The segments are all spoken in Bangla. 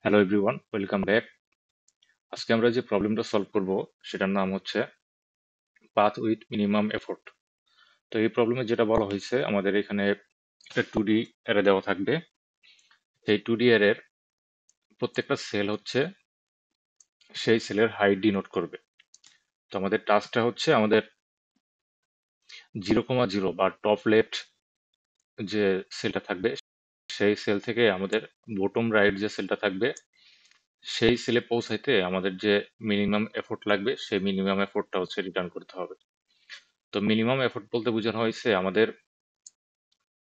Hello everyone, welcome back. আজকে আমরা যে প্রবলেমটা সলভ করব সেটার নাম হচ্ছে পাথ উইথ মিনিমাম এফোর্ট। তো এই প্রবলেমে যেটা বলা হয়েছে, আমাদের এখানে একটা 2D অ্যারে দেওয়া থাকবে। এই 2D অ্যারের প্রত্যেকটা সেল হচ্ছে সেই সেলের হাইট ডিনোট করবে। তো আমাদের টাস্কটা হচ্ছে আমাদের 0,0 বা টপ লেফট যে সেলটা থাকবে সেই সেল থেকে আমাদের বটম রাইট যে সেলটা থাকবে সেই সেলে পৌঁছাইতে আমাদের যে মিনিমাম এফোর্ট লাগবে সেই মিনিমাম এফোর্টটা হচ্ছে রিটার্ন করতে হবে। তো মিনিমাম এফোর্ট বলতে বোঝানো হয়েছে আমাদের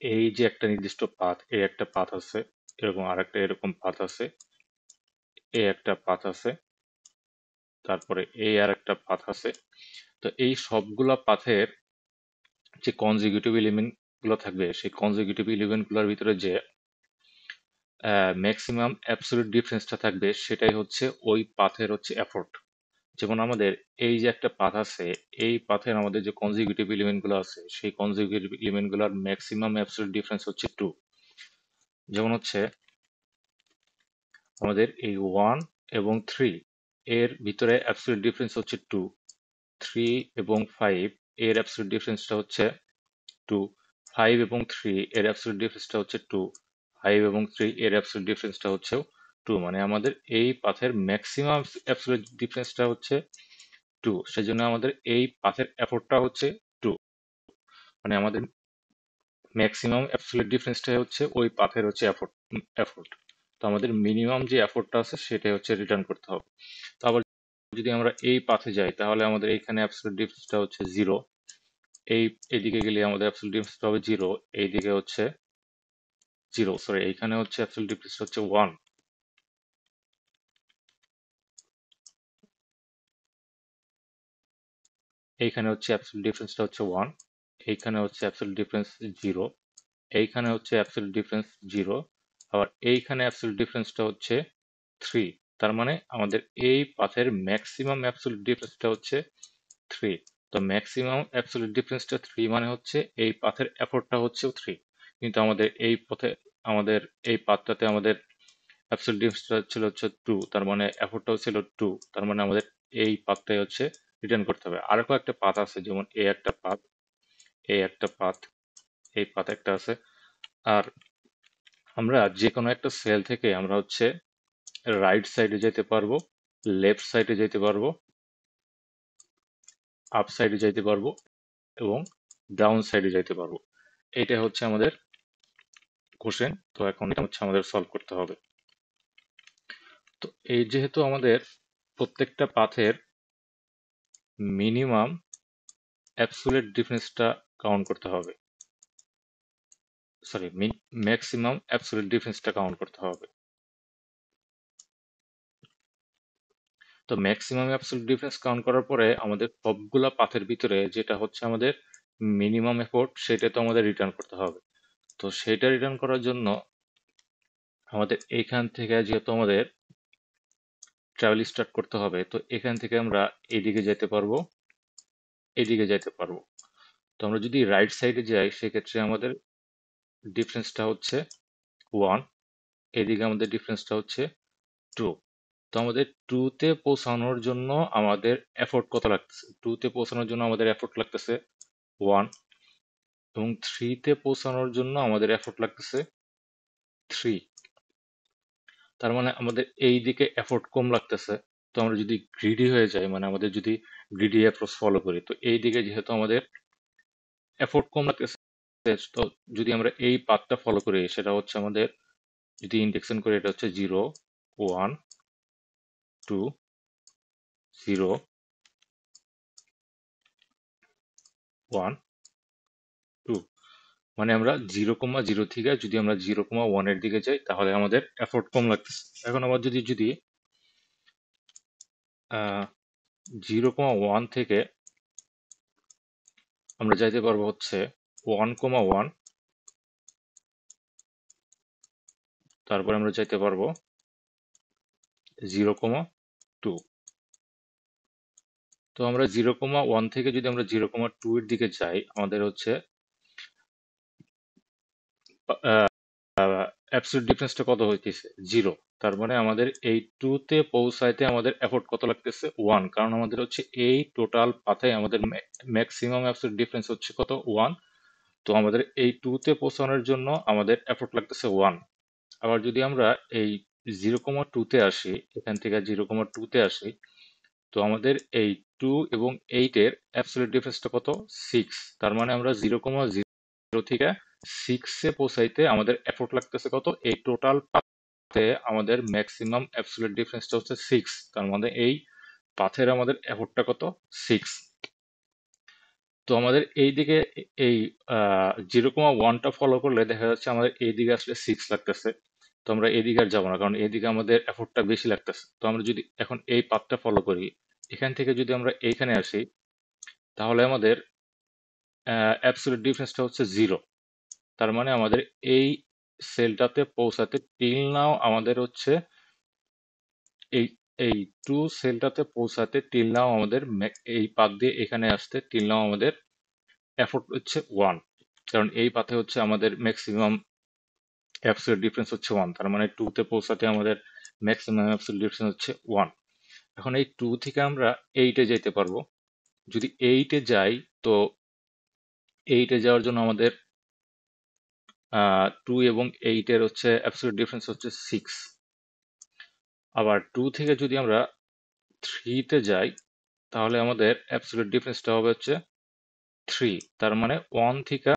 এই যে একটা নির্দিষ্ট পাথ, এই একটা পাথ আছে, এরকম আরেকটা এরকম পাথ আছে, এই একটা পাথ আছে, তারপরে এই আর একটা পাথ আছে। তো এই সবগুলা পাথের যে কনজিকিউটিভ এলিমেন্ট গুলো থাকবে সেই কনজিকিউটিভ এলিমেন্ট গুলোর ভিতরে যে ম্যাক্সিমাম অ্যাবসলিউট ডিফারেন্সটা থাকবে সেটাই হচ্ছে ওই পাথের হচ্ছে এফোর্ট। যেমন আমাদের এই যে একটা পাথ আছে, এই পাথের আমাদের যে কনজিকিউটিভ এলিমেন্ট গুলো আছে সেই কনজিকিউটিভ এলিমেন্ট গুলোর ম্যাক্সিমাম অ্যাবসলিউট ডিফারেন্স হচ্ছে 2। যেমন হচ্ছে আমাদের এই 1 এবং 3 এর ভিতরে অ্যাবসলিউট ডিফারেন্স হচ্ছে 2। 3 এবং 5 এর অ্যাবসলিউট ডিফারেন্সটা হচ্ছে 2। 5 এবং 3 এর অ্যাবসলিউট ডিফারেন্সটা হচ্ছে 2। 5 এবং 3 এর অ্যাবসলিউট ডিফারেন্সটা হচ্ছে 2। মানে আমাদের এই পাথের ম্যাক্সিমাম অ্যাবসলিউট ডিফারেন্সটা হচ্ছে 2। সেজন্য আমাদের এই পাথের এফোর্টটা হচ্ছে 2। মানে আমাদের ম্যাক্সিমাম অ্যাবসলিউট ডিফারেন্সটাই হচ্ছে ওই পাথের হচ্ছে এফোর্ট। তো আমাদের মিনিমাম যে এফোর্টটা আছে সেটাই হচ্ছে রিটার্ন করতে হবে। তো আবার যদি আমরা এই পাথে যাই তাহলে আমাদের এইখানে অ্যাবসলিউট ডিফারেন্সটা হচ্ছে 0। এইদিকে গেলে আমাদের অ্যাবসলিউট ডিফারেন্সটা হবে 0। এইদিকে হচ্ছে 0, সরি, এইখানে হচ্ছে অ্যাবসলিউট ডিফারেন্স হচ্ছে 1। এইখানে হচ্ছে অ্যাবসলিউট ডিফারেন্সটা হচ্ছে 1। এইখানে হচ্ছে অ্যাবসলিউট ডিফারেন্স 0। এইখানে হচ্ছে অ্যাবসলিউট ডিফারেন্স 0। আবার এইখানে অ্যাবসলিউট ডিফারেন্সটা হচ্ছে 3। তার মানে আমাদের এই পাথের ম্যাক্সিমাম অ্যাবসলিউট ডিফারেন্সটা হচ্ছে 3। তো ম্যাক্সিমাম অ্যাবসলিউট ডিফারেন্সটা 3 মানে হচ্ছে এই পাথের এফোর্টটা হচ্ছে 3। কিন্তু আমাদের এই পথে আমাদের এই পাথটাতে আমাদের অ্যাবসলিউট ডিফারেন্সটা ছিল হচ্ছে 2, তার মানে এফোর্টটাও ছিল 2। তার মানে আমাদের এই পাথটাই হচ্ছে রিটার্ন করতে হবে। আরো কয়েকটা পাথ আছে, যেমন এই একটা পাথ, এই একটা পাথ, এই পাথ একটা আছে। আর আমরা যে কোনো একটা সেল থেকে আমরা হচ্ছে রাইট সাইডে যেতে পারবো, লেফট সাইডে যেতে পারবো, আপ সাইডে যেতে পারবো এবং ডাউন সাইডে যেতে পারবো। এটা হচ্ছে আমাদের কোশ্চেন। তো এখন এটা হচ্ছে আমাদের সলভ করতে হবে। তো এই যেহেতু আমাদের প্রত্যেকটা পাথের মিনিমাম অ্যাবসলিউট ডিফারেন্সটা কাউন্ট করতে হবে, সরি, ম্যাক্সিমাম অ্যাবসলিউট ডিফারেন্সটা কাউন্ট করতে হবে। তো ম্যাক্সিমাম অ্যাবসলিউট ডিফারেন্স কাউন্ট করার পরে আমাদের সবগুলা পাথের ভিতরে যেটা হচ্ছে আমাদের মিনিমাম এফোর্ট সেটা তো আমাদের রিটার্ন করতে হবে। তো সেটা রিটার্ন করার জন্য আমাদের এইখান থেকে যেহেতু আমাদের ট্রাভেল স্টার্ট করতে হবে, তো এখান থেকে আমরা এইদিকে যেতে পারবো, এইদিকে যেতে পারবো। তো আমরা যদি রাইট সাইডে যাই সেক্ষেত্রে আমাদের ডিফারেন্সটা হচ্ছে 1, এদিকে আমাদের ডিফারেন্সটা হচ্ছে 2। তো আমাদের 2 তে পৌঁছানোর জন্য আমাদের এফোর্ট কত লাগতেছে? 2 তে পৌঁছানোর জন্য আমাদের এফোর্ট লাগতেছে 1 এবং 3 তে পৌঁছানোর জন্য আমাদের এফোর্ট লাগতেছে 3। তার মানে আমাদের এই দিকে এফোর্ট কম লাগতেছে। তো আমরা যদি গ্রিডি হয়ে যাই, মানে আমাদের যদি গ্রিডি অ্যাপ্রোচ ফলো করি, তো এই দিকে যেহেতু আমাদের এফোর্ট কম লাগতেছে, তো যদি আমরা এই পাথটা ফলো করি সেটা হচ্ছে আমাদের, যদি ইন্ডেক্সন করি, এটা হচ্ছে 0, 1, 2, 0, 1, 2। মানে আমরা 0,0 থেকে যদি আমরা 0,1 এর দিকে যাই তাহলে আমাদের এফোর্ট কম লাগতেছে। এখন আবার যদি যদি 0,1 থেকে আমরা যাইতে পারবো হচ্ছে 1,1, তারপরে আমরা যাইতে পারবো 0,2। তো আমরা 0,1 থেকে যদি আমরা 0,2 এর দিকে যাই আমাদের হচ্ছে অ্যাবসলিউট ডিফারেন্সটা কত হইতেছে? 0। তার মানে আমাদের এই 2 তে পৌঁছাইতে আমাদের এফোর্ট কত লাগতেছে? 1। কারণ আমাদের হচ্ছে এই টোটাল পাথে আমাদের ম্যাক্সিমাম অ্যাবসলিউট ডিফারেন্স হচ্ছে কত? 1। তো আমাদের এই 2 তে পৌঁছানোর জন্য আমাদের এফোর্ট লাগতেছে 1। আবার যদি আমরা এই 0,2 তে আসি, এখান থেকে 0,2 তে আসি, তো আমাদের এই 2 এবং 8 এর অ্যাবসলিউট ডিফারেন্সটা কত? 6। তার মানে আমরা 0,0 থেকে 6 এ পৌঁছাইতে আমাদের এফোর্ট লাগতেছে কত? এই টোটাল পাথে আমাদের ম্যাক্সিমাম অ্যাবসলিউট ডিফারেন্সটা হচ্ছে 6। তার মানে এই পাথের আমাদের এফোর্টটা কত? 6। তো আমাদের এই দিকে এই 0,1টা ফলো করলে দেখা যাচ্ছে আমাদের এই দিকে আসলে 6 লাগতেছে। তো আমরা এদিকে আর যাবো না, কারণ এদিকে আমাদের এফোর্টটা বেশি লাগতেছে। তো আমরা যদি এখন এই পাথটা ফলো করি, এখান থেকে যদি আমরা এইখানে আসি, তাহলে আমাদের অ্যাবসলিউট ডিফারেন্সটা হচ্ছে 0। তার মানে আমাদের এই সেলটাতে পৌঁছাতে টিল নাও আমাদের হচ্ছে এই এই 2 সেলটাতে পৌঁছাতে টিল নাও আমাদের এই পাথ দিয়ে এখানে আসতে টিল নাও আমাদের এফোর্ট হচ্ছে 1। কারণ এই পাথে হচ্ছে আমাদের ম্যাক্সিমাম অ্যাবসলিউট ডিফারেন্স হচ্ছে 1। তার মানে 2 তে পৌঁছাতে আমাদের ম্যাক্সিমাম অ্যাবসলিউট ডিফারেন্স হচ্ছে 1। এখন এই 2 থেকে আমরা 8 এ যেতে পারবো। যদি 8 এ যাই, তো 8 এ যাওয়ার জন্য আমাদের 2 এবং 8 এর হচ্ছে অ্যাবসলিউট ডিফারেন্স হচ্ছে 6। আবার 2 থেকে যদি আমরা 3 তে যাই, তাহলে আমাদের অ্যাবসলিউট ডিফারেন্সটা হবে হচ্ছে 3। তার মানে 1 থেকে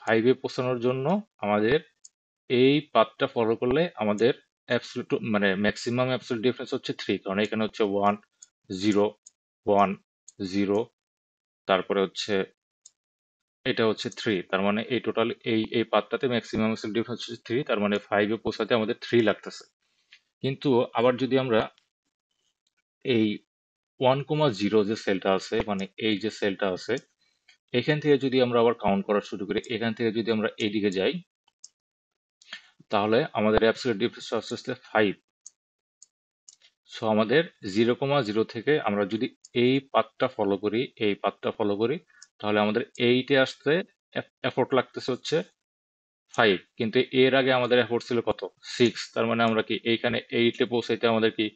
5 এ পৌঁছানোর জন্য আমাদের এই পাথটা ফলো করলে আমাদের অ্যাবসলিউট মানে ম্যাক্সিমাম অ্যাবসলিউট ডিফারেন্স হচ্ছে 3। কারণ এখানে হচ্ছে 1 0 1 0, তারপরে হচ্ছে এটা হচ্ছে 3। তার মানে এই টোটাল এই পাথটাতে ম্যাক্সিমাম অ্যাবসলিউট ডিফারেন্স হচ্ছে 3। তার মানে 5 এ পৌঁছাতে আমাদের 3 লাগতেছে। কিন্তু আবার যদি আমরা এই 1,0 যে সেলটা আছে, মানে এই যে সেলটা আছে, এখান থেকে যদি আমরা আবার কাউন্ট করা শুরু করি, এখান থেকে যদি আমরা এইদিকে যাই, তাহলে আমাদের অ্যাবসলিউট ডিফারেন্স আস্তে আস্তে 5। সো আমাদের 0,0 থেকে আমরা যদি এই পাথটা ফলো করি, তাহলে আমাদের 8 এ আসতে এফোর্ট লাগতেছে হচ্ছে 5। কিন্তু এর আগে আমাদের এফোর্ট ছিল কত? 6। তার মানে আমরা কি এইখানে 8 এ পৌঁছাইতে আমাদের কি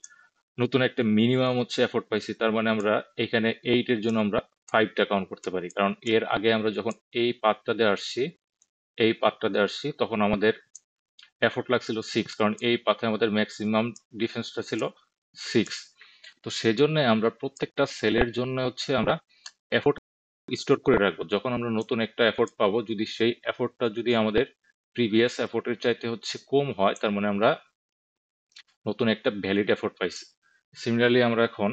নতুন একটা মিনিমাম হচ্ছে এফোর্ট পাইছি। তার মানে আমরা এখানে 8 এর জন্য আমরা 5টা কাউন্ট করতে পারি। কারণ এর আগে আমরা যখন এই পাথটাতে আসছি, তখন আমাদের এফোর্ট লাগছিল 6। কারণ এই পাথে আমাদের ম্যাক্সিমাম ডিফেন্সটা ছিল 6। তো সেজন্য আমরা প্রত্যেকটা সেলের জন্য হচ্ছে আমরা এফোর্ট স্টোর করে রাখবো। যখন আমরা নতুন একটা এফোর্ট পাবো, যদি সেই এফোর্টটা যদি আমাদের প্রিভিয়াস এফোর্টের চাইতে হচ্ছে কম হয়, তার মানে আমরা নতুন একটা ভ্যালিড এফোর্ট পাইছি। সিমিলারলি আমরা এখন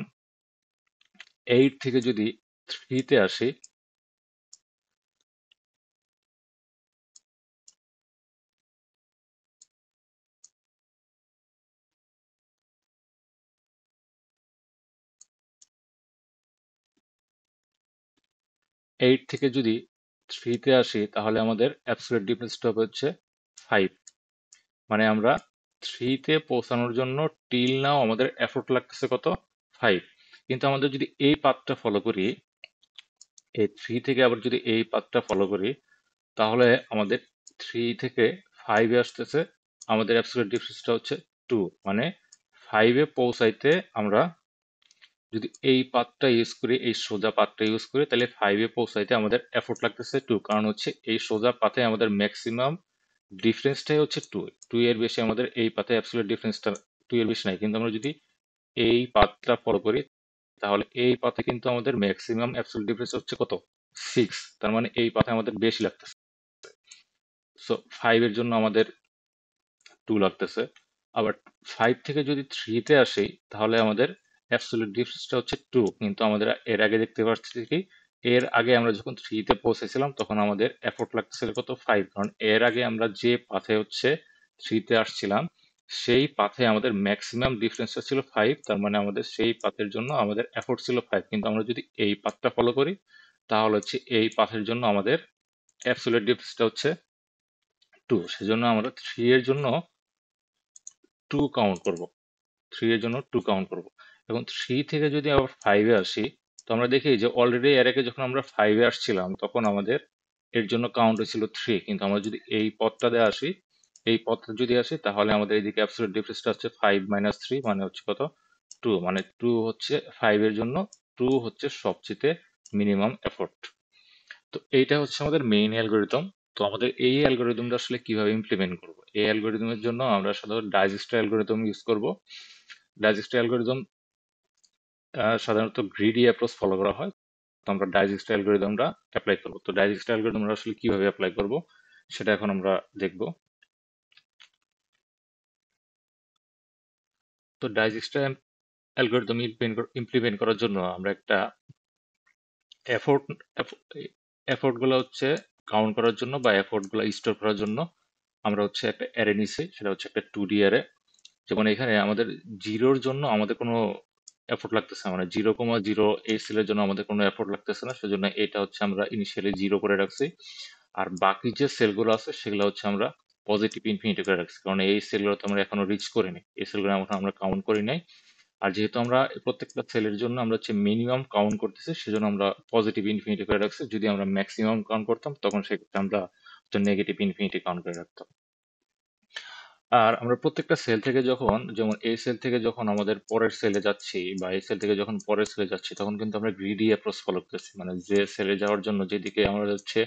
8 থেকে যদি 3 তে আসি, 8 থেকে যদি 3 তে আসি, তাহলে আমাদের অ্যাবসলিউট ডিফারেন্সটা হবে হচ্ছে 5। মানে আমরা 3 তে পৌঁছানোর জন্য টিল নাও আমাদের এফোর্ট লাগতেছে কত? 5। কিন্তু আমাদের যদি এই পাথটা ফলো করি, এই 3 থেকে আবার যদি এই পাথটা ফলো করি, তাহলে আমাদের 3 থেকে 5 এ আসতেছে আমাদের অ্যাবসলিউট ডিফারেন্সটা হচ্ছে 2। মানে 5 এ পৌঁছাইতে আমরা যদি এই পাথটা ইউজ করি, এই সোজা পাথটা ইউজ করি, তাহলে 5 এ পৌঁছাইতে আমাদের এফোর্ট লাগতেছে 2। কারণ হচ্ছে এই সোজা পাথে আমাদের ম্যাক্সিমাম ডিফারেন্সটাই হচ্ছে 2। 2 এর বেশি আমাদের এই পাথে অ্যাবসলিউট ডিফারেন্সটা 2 এর বেশি নাই। কিন্তু আমরা যদি এই পাথটা ফলো করি, তাহলে এই পাথে কিন্তু আমাদের ম্যাক্সিমাম অ্যাবসলিউট ডিফারেন্স হচ্ছে কত? 6। তার মানে এই পাথে আমাদের বেশি লাগতেছে। সো 5 এর জন্য আমাদের 2 লাগতেছে। আবার 5 থেকে যদি 3 তে আসি, তাহলে আমাদের অ্যাবসলিউট ডিফারেন্সটা হচ্ছে 2। কিন্তু আমাদের এর আগে দেখতে পাচ্ছি কি, এর আগে আমরা যখন 3 তে পৌঁছেছিলাম, তখন আমাদের এফোর্ট লাগতেছিল কত? 5। কারণ এর আগে আমরা যে পাথে হচ্ছে 3 তে আসছিলাম, সেই পাথে আমাদের ম্যাক্সিমাম ডিফারেন্সটা ছিল 5। তার মানে আমাদের সেই পাথের জন্য আমাদের এফোর্ট ছিল 5। কিন্তু আমরা যদি এই পাথটা ফলো করি, তাহলে হচ্ছে এই পাথের জন্য আমাদের অ্যাবসলিউট ডিফারেন্সটা হচ্ছে 2। সেজন্য আমরা 3 এর জন্য 2 কাউন্ট করব। 3 এর জন্য 2 কাউন্ট করব। এখন 3 থেকে যদি আবার 5 এ আসি, তো আমরা দেখি যে অলরেডি এর আগে যখন আমরা 5 এ আসছিলাম, তখন আমাদের এর জন্য কাউন্ট হয়েছিল 3, কিন্তু আমরা যদি এই পদটাতে আসি, এই পদটা যদি আসি তাহলে আমাদের এইদিকে অ্যাবসলিউট ডিফারেন্সটা হচ্ছে 5 - 3 মানে হচ্ছে কত, 2, মানে 2 হচ্ছে 5 এর জন্য 2 হচ্ছে সবচেয়ে মিনিমাম এফোর্ট। তো এইটা হচ্ছে আমাদের মেইন অ্যালগোরিদম। তো আমাদের এই অ্যালগোরিদমটা আসলে কিভাবে ইমপ্লিমেন্ট করব, এই অ্যালগোরিদমের জন্য আমরা সাধারণত ডাইজেস্টার অ্যালগোরিদম ইউজ করব। ডাইজেস্টার অ্যালগোরিদম সাধারণত গ্রিডি অ্যাপ্রোচ ফলো করা হয়। তো আমরা ডাইজেস্টার অ্যালগোরিদমটা অ্যাপ্লাই করব। তো ডাইজেস্টার অ্যালগোরিদমটা আসলে কিভাবে অ্যাপ্লাই করব সেটা এখন আমরা দেখব। তো ডাইজেস্টার অ্যালগোরিদম ইমপ্লিমেন্ট করার জন্য আমরা একটা এফোর্ট এফোর্ট গুলো হচ্ছে কাউন্ট করার জন্য বা এফোর্ট গুলো স্টোর করার জন্য আমরা হচ্ছে একটা অ্যারে নিছি, সেটা হচ্ছে একটা 2D অ্যারে। যেমন এখানে আমাদের জিরোর জন্য আমাদের কোনো এফোর্ট লাগতেছে না, মানে 0,0 এই সেলের জন্য আমাদের কোনো এফোর্ট লাগতেছে না, সেজন্য এটা হচ্ছে আমরা ইনিশিয়ালি 0 করে রাখছি। আর বাকি যে সেলগুলো আছে সেগুলো হচ্ছে আমরা পজিটিভ ইনফিনিটি করে রাখছি, কারণ এই সেলগুলো তো আমরা এখনো রিচ করিনি, এই সেলগুলো এখন আমরা কাউন্ট করি নাই। আর যেহেতু আমরা প্রত্যেকটা সেলের জন্য আমরা হচ্ছে মিনিমাম কাউন্ট করতেছি, সেজন্য আমরা পজিটিভ ইনফিনিটি করে রাখছি। যদি আমরা ম্যাক্সিমাম কাউন্ট করতাম তখন সেক্ষেত্রে আমরা নেগেটিভ ইনফিনিটি কাউন্ট করে রাখতাম। আর আমরা প্রত্যেকটা সেল থেকে যখন, যেমন এই সেল থেকে যখন আমাদের পরের সেলে যাচ্ছি বা এই সেল থেকে যখন পরের সেলে যাচ্ছি, তখন কিন্তু আমরা গ্রিডি অ্যাপ্রোচ ফলো করতেছি, মানে যে সেলে যাওয়ার জন্য যেদিকে আমরা হচ্ছে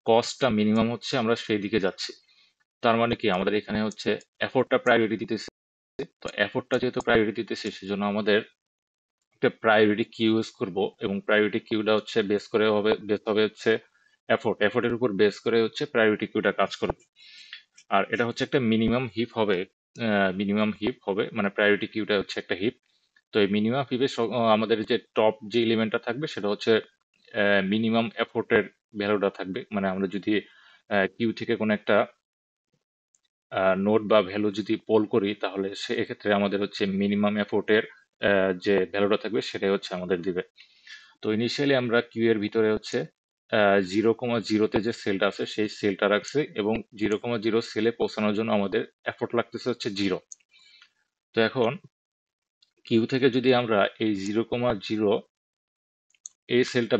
কস্টটা মিনিমাম হচ্ছে আমরা সেই দিকে যাচ্ছি। তার মানে কি আমাদের এখানে হচ্ছে এফোর্টটা প্রায়োরিটি দিতেছি। তো এফোর্টটা যেহেতু প্রায়োরিটি দিতেছি, সেজন্য আমাদের একটা প্রায়োরিটি কিউ ইউজ করব, এবং প্রায়োরিটি কিউটা হচ্ছে বেস হবে হচ্ছে এফোর্টের উপর বেস করে হচ্ছে প্রায়োরিটি কিউটা কাজ করবে। আর এটা হচ্ছে একটা মিনিমাম হিপ হবে, মানে প্রায়োরিটি কিউটা হচ্ছে একটা হিপ। তো এই মিনিমাম হিপে আমাদের যে টপ যে এলিমেন্টটা থাকবে সেটা হচ্ছে মিনিমাম এফোর্টের ভ্যালুটা থাকবে। মানে আমরা যদি কিউ থেকে কোনো একটা নোড বা ভ্যালু যদি পোল করি, তাহলে সে এক্ষেত্রে আমাদের হচ্ছে মিনিমাম এফোর্টের যে ভ্যালুটা থাকবে সেটাই হচ্ছে আমাদের দিবে। তো ইনিশিয়ালি আমরা কিউ এর ভিতরে হচ্ছে 0,0-তে যে সেলটা আছে সেই সেলটা রাখছি, এবং 0,0 সেলে পৌঁছানোর জন্য আমাদের এফোর্ট লাগতেছে হচ্ছে 0। তো এখন কিউ থেকে যদি আমরা এই 0,0 এই সেলটা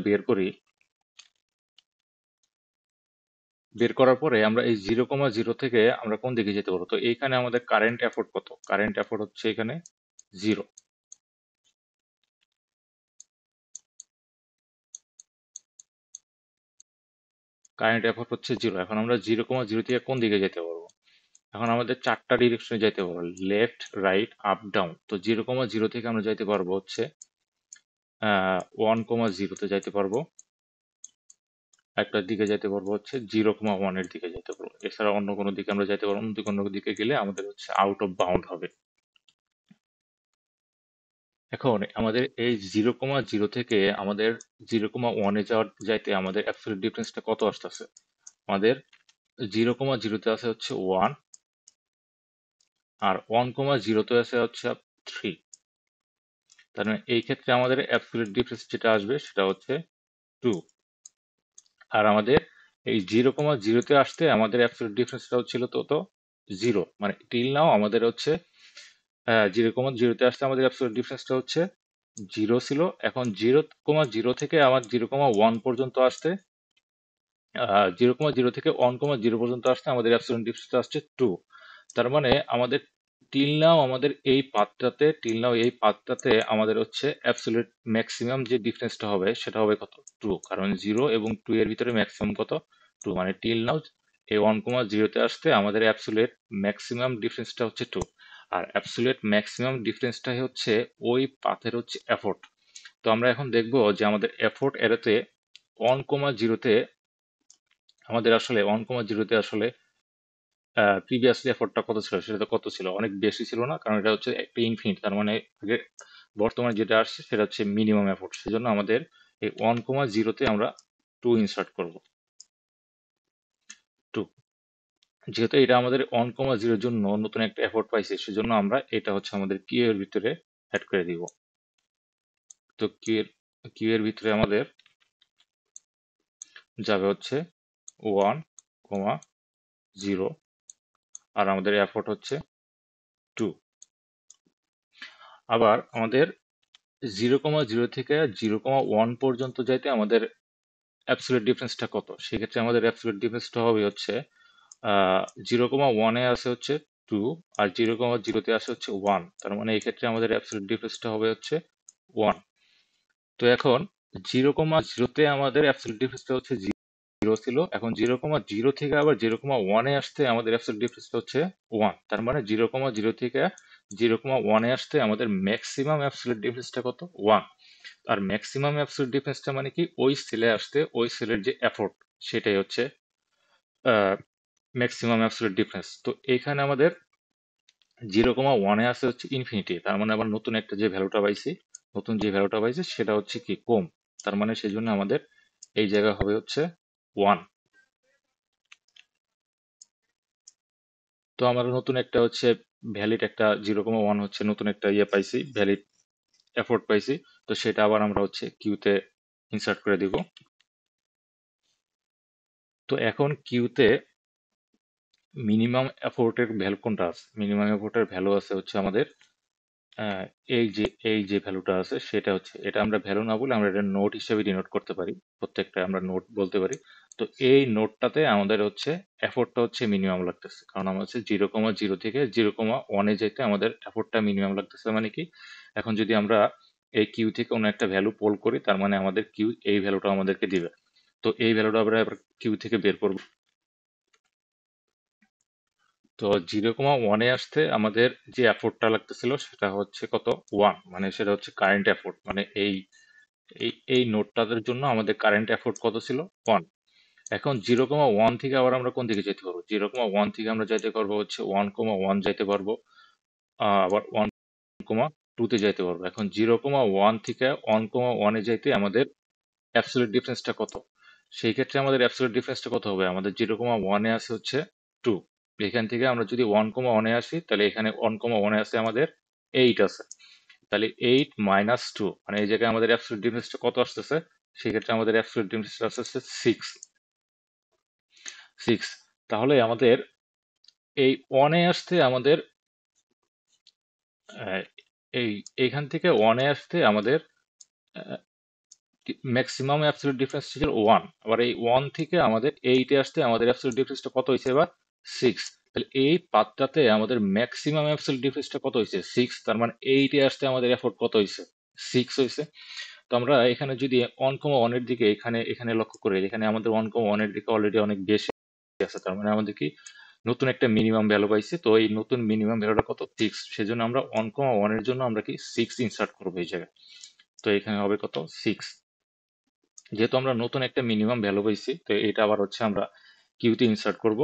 বের করার পরে আমরা এই 0,0 থেকে আমরা কোন দিকে যেতে পারবো, তো এইখানে আমাদের কারেন্ট এফোর্ট কত, কারেন্ট এফোর্ট হচ্ছে এখানে 0। কারেন্ট এফোর্ট হচ্ছে 0। এখন আমরা 0,0 থেকে কোন দিকে যেতে পারবো, এখন আমাদের চারটা ডিরেকশনে যাইতে পারবো, লেফট, রাইট, আপ, ডাউন। তো 0,0 থেকে আমরা যাইতে পারবো হচ্ছে 1,0-তে যাইতে পারবো, একটার দিকে যাইতে পারবো হচ্ছে 0,1-এর দিকে যাইতে পারবো। এছাড়া অন্য কোনো দিকে আমরা যাইতে পারবো না, অন্য দিকে গেলে আমাদের হচ্ছে আউট অফ বাউন্ড হবে। এখন আমাদের এই 0,0 থেকে আমাদের 0,1-এ যাইতে আমাদের অ্যাবসলিউট ডিফারেন্সটা কত আসতেছে, আমাদের 0,0-তে আছে হচ্ছে 1, আর 1,0-তে আছে হচ্ছে 3। তার মানে এই ক্ষেত্রে আমাদের অ্যাবসলিউট ডিফারেন্স যেটা আসবে সেটা হচ্ছে 2। আর আমাদের এই 0,0-তে আসতে আমাদের অ্যাবসলিউট ডিফারেন্সটা হচ্ছিল তো 0, মানে টিল নাও আমাদের হচ্ছে 0,0-তে আসতে আমাদের অ্যাবসলিউট ডিফারেন্সটা হচ্ছে 0 ছিল। এখন 0,0 থেকে আমার 0,1 পর্যন্ত আসতে, 0,0 থেকে 1,0 পর্যন্ত আসতে আমাদের অ্যাবসলিউট ডিফারেন্সটা আসছে 2। তার মানে আমাদের টিল নাও এই পাথটাতে আমাদের হচ্ছে অ্যাবসলিউট ম্যাক্সিমাম যে ডিফারেন্সটা হবে সেটা হবে কত, 2, কারণ 0 এবং 2 এর ভিতরে ম্যাক্সিমাম কত, 2, মানে টিল নাও এই 1,0-তে আসতে আমাদের অ্যাবসলিউট ম্যাক্সিমাম ডিফারেন্সটা হচ্ছে 2। আর অ্যাবসলিউট ম্যাক্সিমাম ডিফারেন্সটাই হচ্ছে ওই পাথের হচ্ছে এফোর্ট। তো আমরা এখন দেখব যে আমাদের এফোর্ট এড়াতে 1,0-তে আসলে প্রিভিয়াসলি এফোর্টটা কত ছিল, সেটা তো কত ছিল, অনেক বেশি ছিল না, কারণ এটা হচ্ছে একটা ইনফিনিট। তার মানে আগে বর্তমানে যেটা আসছে সেটা হচ্ছে মিনিমাম এফোর্ট, সেজন্য আমাদের এই 1,0-তে আমরা 2 ইনসার্ট করব। 2, যেহেতু এটা আমাদের 1,0-র জন্য নতুন একটা এফোর্ট পাইছে, সেজন্য আমরা এটা হচ্ছে আমাদের কিউ এর ভিতরে অ্যাড করে দিব। তো কিউ এর ভিতরে আমাদের যাবে হচ্ছে 1,0, আর আমাদের এফোর্ট হচ্ছে 2। আবার আমাদের 0,0 থেকে 0,1 পর্যন্ত যাইতে আমাদের অ্যাবসলিউট ডিফারেন্সটা কত। সেক্ষেত্রে আমাদের অ্যাবসলিউট ডিফারেন্সটা হবে হচ্ছে 0,1-এ আছে হচ্ছে 2, আর 0,0-তে আছে হচ্ছে 1। তার মানে এই ক্ষেত্রে আমাদের অ্যাবসলিউট ডিফারেন্সটা হবে হচ্ছে 1। তো এখন 0,0-তে আমাদের অ্যাবসলিউট ডিফারেন্সটা হচ্ছে 0 ছিল, এখন 0,0 থেকে আবার 0,1-এ আসতে আমাদের অ্যাবসলিউট ডিফারেন্সটা হচ্ছে 1। তার মানে 0,0 থেকে 0,1-এ আসতে আমাদের ম্যাক্সিমাম অ্যাবসলিউট ডিফারেন্সটা কত, 1। আর ম্যাক্সিমাম অ্যাবসলিউট ডিফারেন্সটা মানে কি, ওই সেলে আসতে ওই সেলের যে এফোর্ট সেটাই হচ্ছে ম্যাক্সিমাম অ্যাবসলিউট ডিফারেন্স। তো এইখানে আমাদের 0,1-এ আছে হচ্ছে ইনফিনিটি, তার মানে আবার নতুন একটা যে ভ্যালুটা পাইছি, নতুন যে ভ্যালুটা পাইছি সেটা হচ্ছে কি কম। তার মানে সেই জন্য আমাদের এই জায়গা হবে হচ্ছে 1। তো আমরা নতুন একটা হচ্ছে ভ্যালিড একটা 0,1 হচ্ছে নতুন একটা ইয়ে পাইছি, ভ্যালিড এফোর্ট পাইছি। তো সেটা আবার আমরা হচ্ছে কিউতে ইনসার্ট করে দিব। তো এখন কিউতে মিনিমাম এফোর্টের ভ্যালু কোনটা আছে, মিনিমাম এফোর্টের ভ্যালু আছে হচ্ছে আমাদের আহ, এই যে ভ্যালুটা আছে সেটা হচ্ছে, এটা আমরা ভ্যালু না বলে আমরা এটা নোট হিসেবে ডিনোট করতে পারি, প্রত্যেকটা আমরা নোট বলতে পারি। তো এই নোটটাতে আমাদের হচ্ছে এফোর্টটা হচ্ছে মিনিমাম লাগতেছে, কারণ আমরা হচ্ছে 0,0 থেকে 0,1-এ যেতে আমাদের এফোর্টটা মিনিমাম লাগতেছে। মানে কি, এখন যদি আমরা এই কিউ থেকে কোনো একটা ভ্যালু পোল করি, তার মানে আমাদের কিউ এই ভ্যালুটা আমাদেরকে দিবে। তো এই ভ্যালুটা আমরা এবার কিউ থেকে বের করব। তো 0,1-এ আসতে আমাদের যে এফোর্টটা লাগতেছিল সেটা হচ্ছে কত, 1। মানে সেটা হচ্ছে কারেন্ট এফোর্ট, মানে এই এই এই নোটটার জন্য আমাদের কারেন্ট এফোর্ট কত ছিল, 1। এখন 0,1 থেকে আবার আমরা কোন দিকে যেতে পারবো, 0,1 থেকে আমরা যাইতে পারবো হচ্ছে 1,1 যাইতে পারবো, আবার 1,2-তে যাইতে পারবো। এখন 0,1 থেকে 1,1-এ যাইতে আমাদের অ্যাবসলিউট ডিফারেন্সটা কত, সেই ক্ষেত্রে আমাদের অ্যাবসলিউট ডিফারেন্সটা কত হবে, আমাদের 0,1-এ আছে হচ্ছে 2। এখান থেকে আমরা যদি 1,1-এ আসি, তাহলে এখানে 1,1-এ আছে আমাদের 8 আছে। তাহলে 8 মাইনাস 2, মানে এই জায়গায় আমাদের অ্যাবসলিউট ডিফারেন্সটা কত আসতেছে, সেক্ষেত্রে আমাদের অ্যাবসলিউট ডিফারেন্সটা আসতেছে 6। 6। তাহলে আমাদের এই 1-এ আসতে আমাদের আহ, এই এইখান থেকে 1-এ আসতে আমাদের ম্যাক্সিমাম অ্যাবসলিউট ডিফারেন্স ছিল 1। আবার এই 1 থেকে আমাদের 8-এ আসতে আমাদের অ্যাবসলিউট ডিফারেন্সটা কত হয়েছে এবার, 6। তাহলে এই পাথটাতে আমাদের ম্যাক্সিমাম অ্যাবসলিউট ডিফারেন্সটা কত হয়েছে, 6। তার মানে 8-এ আসতে আমাদের এফোর্ট কত হয়েছে, 6 হয়েছে। তো আমরা এখানে যদি 1,1 এর দিকে এখানে এখানে লক্ষ্য করি, এখানে আমাদের 1,1 এর দিকে অলরেডি অনেক বেশি আছে, তার মানে আমাদের কি নতুন একটা মিনিমাম ভ্যালু পাইছি। তো এই নতুন মিনিমাম ভ্যালুটা কত, 6। সেজন্য আমরা 1,1 এর জন্য আমরা কি 6 ইনসার্ট করবো এই জায়গায়। তো এখানে হবে কত, 6। যেহেতু আমরা নতুন একটা মিনিমাম ভ্যালু পাইছি, তো এটা আবার হচ্ছে আমরা কিউতে ইনসার্ট করব।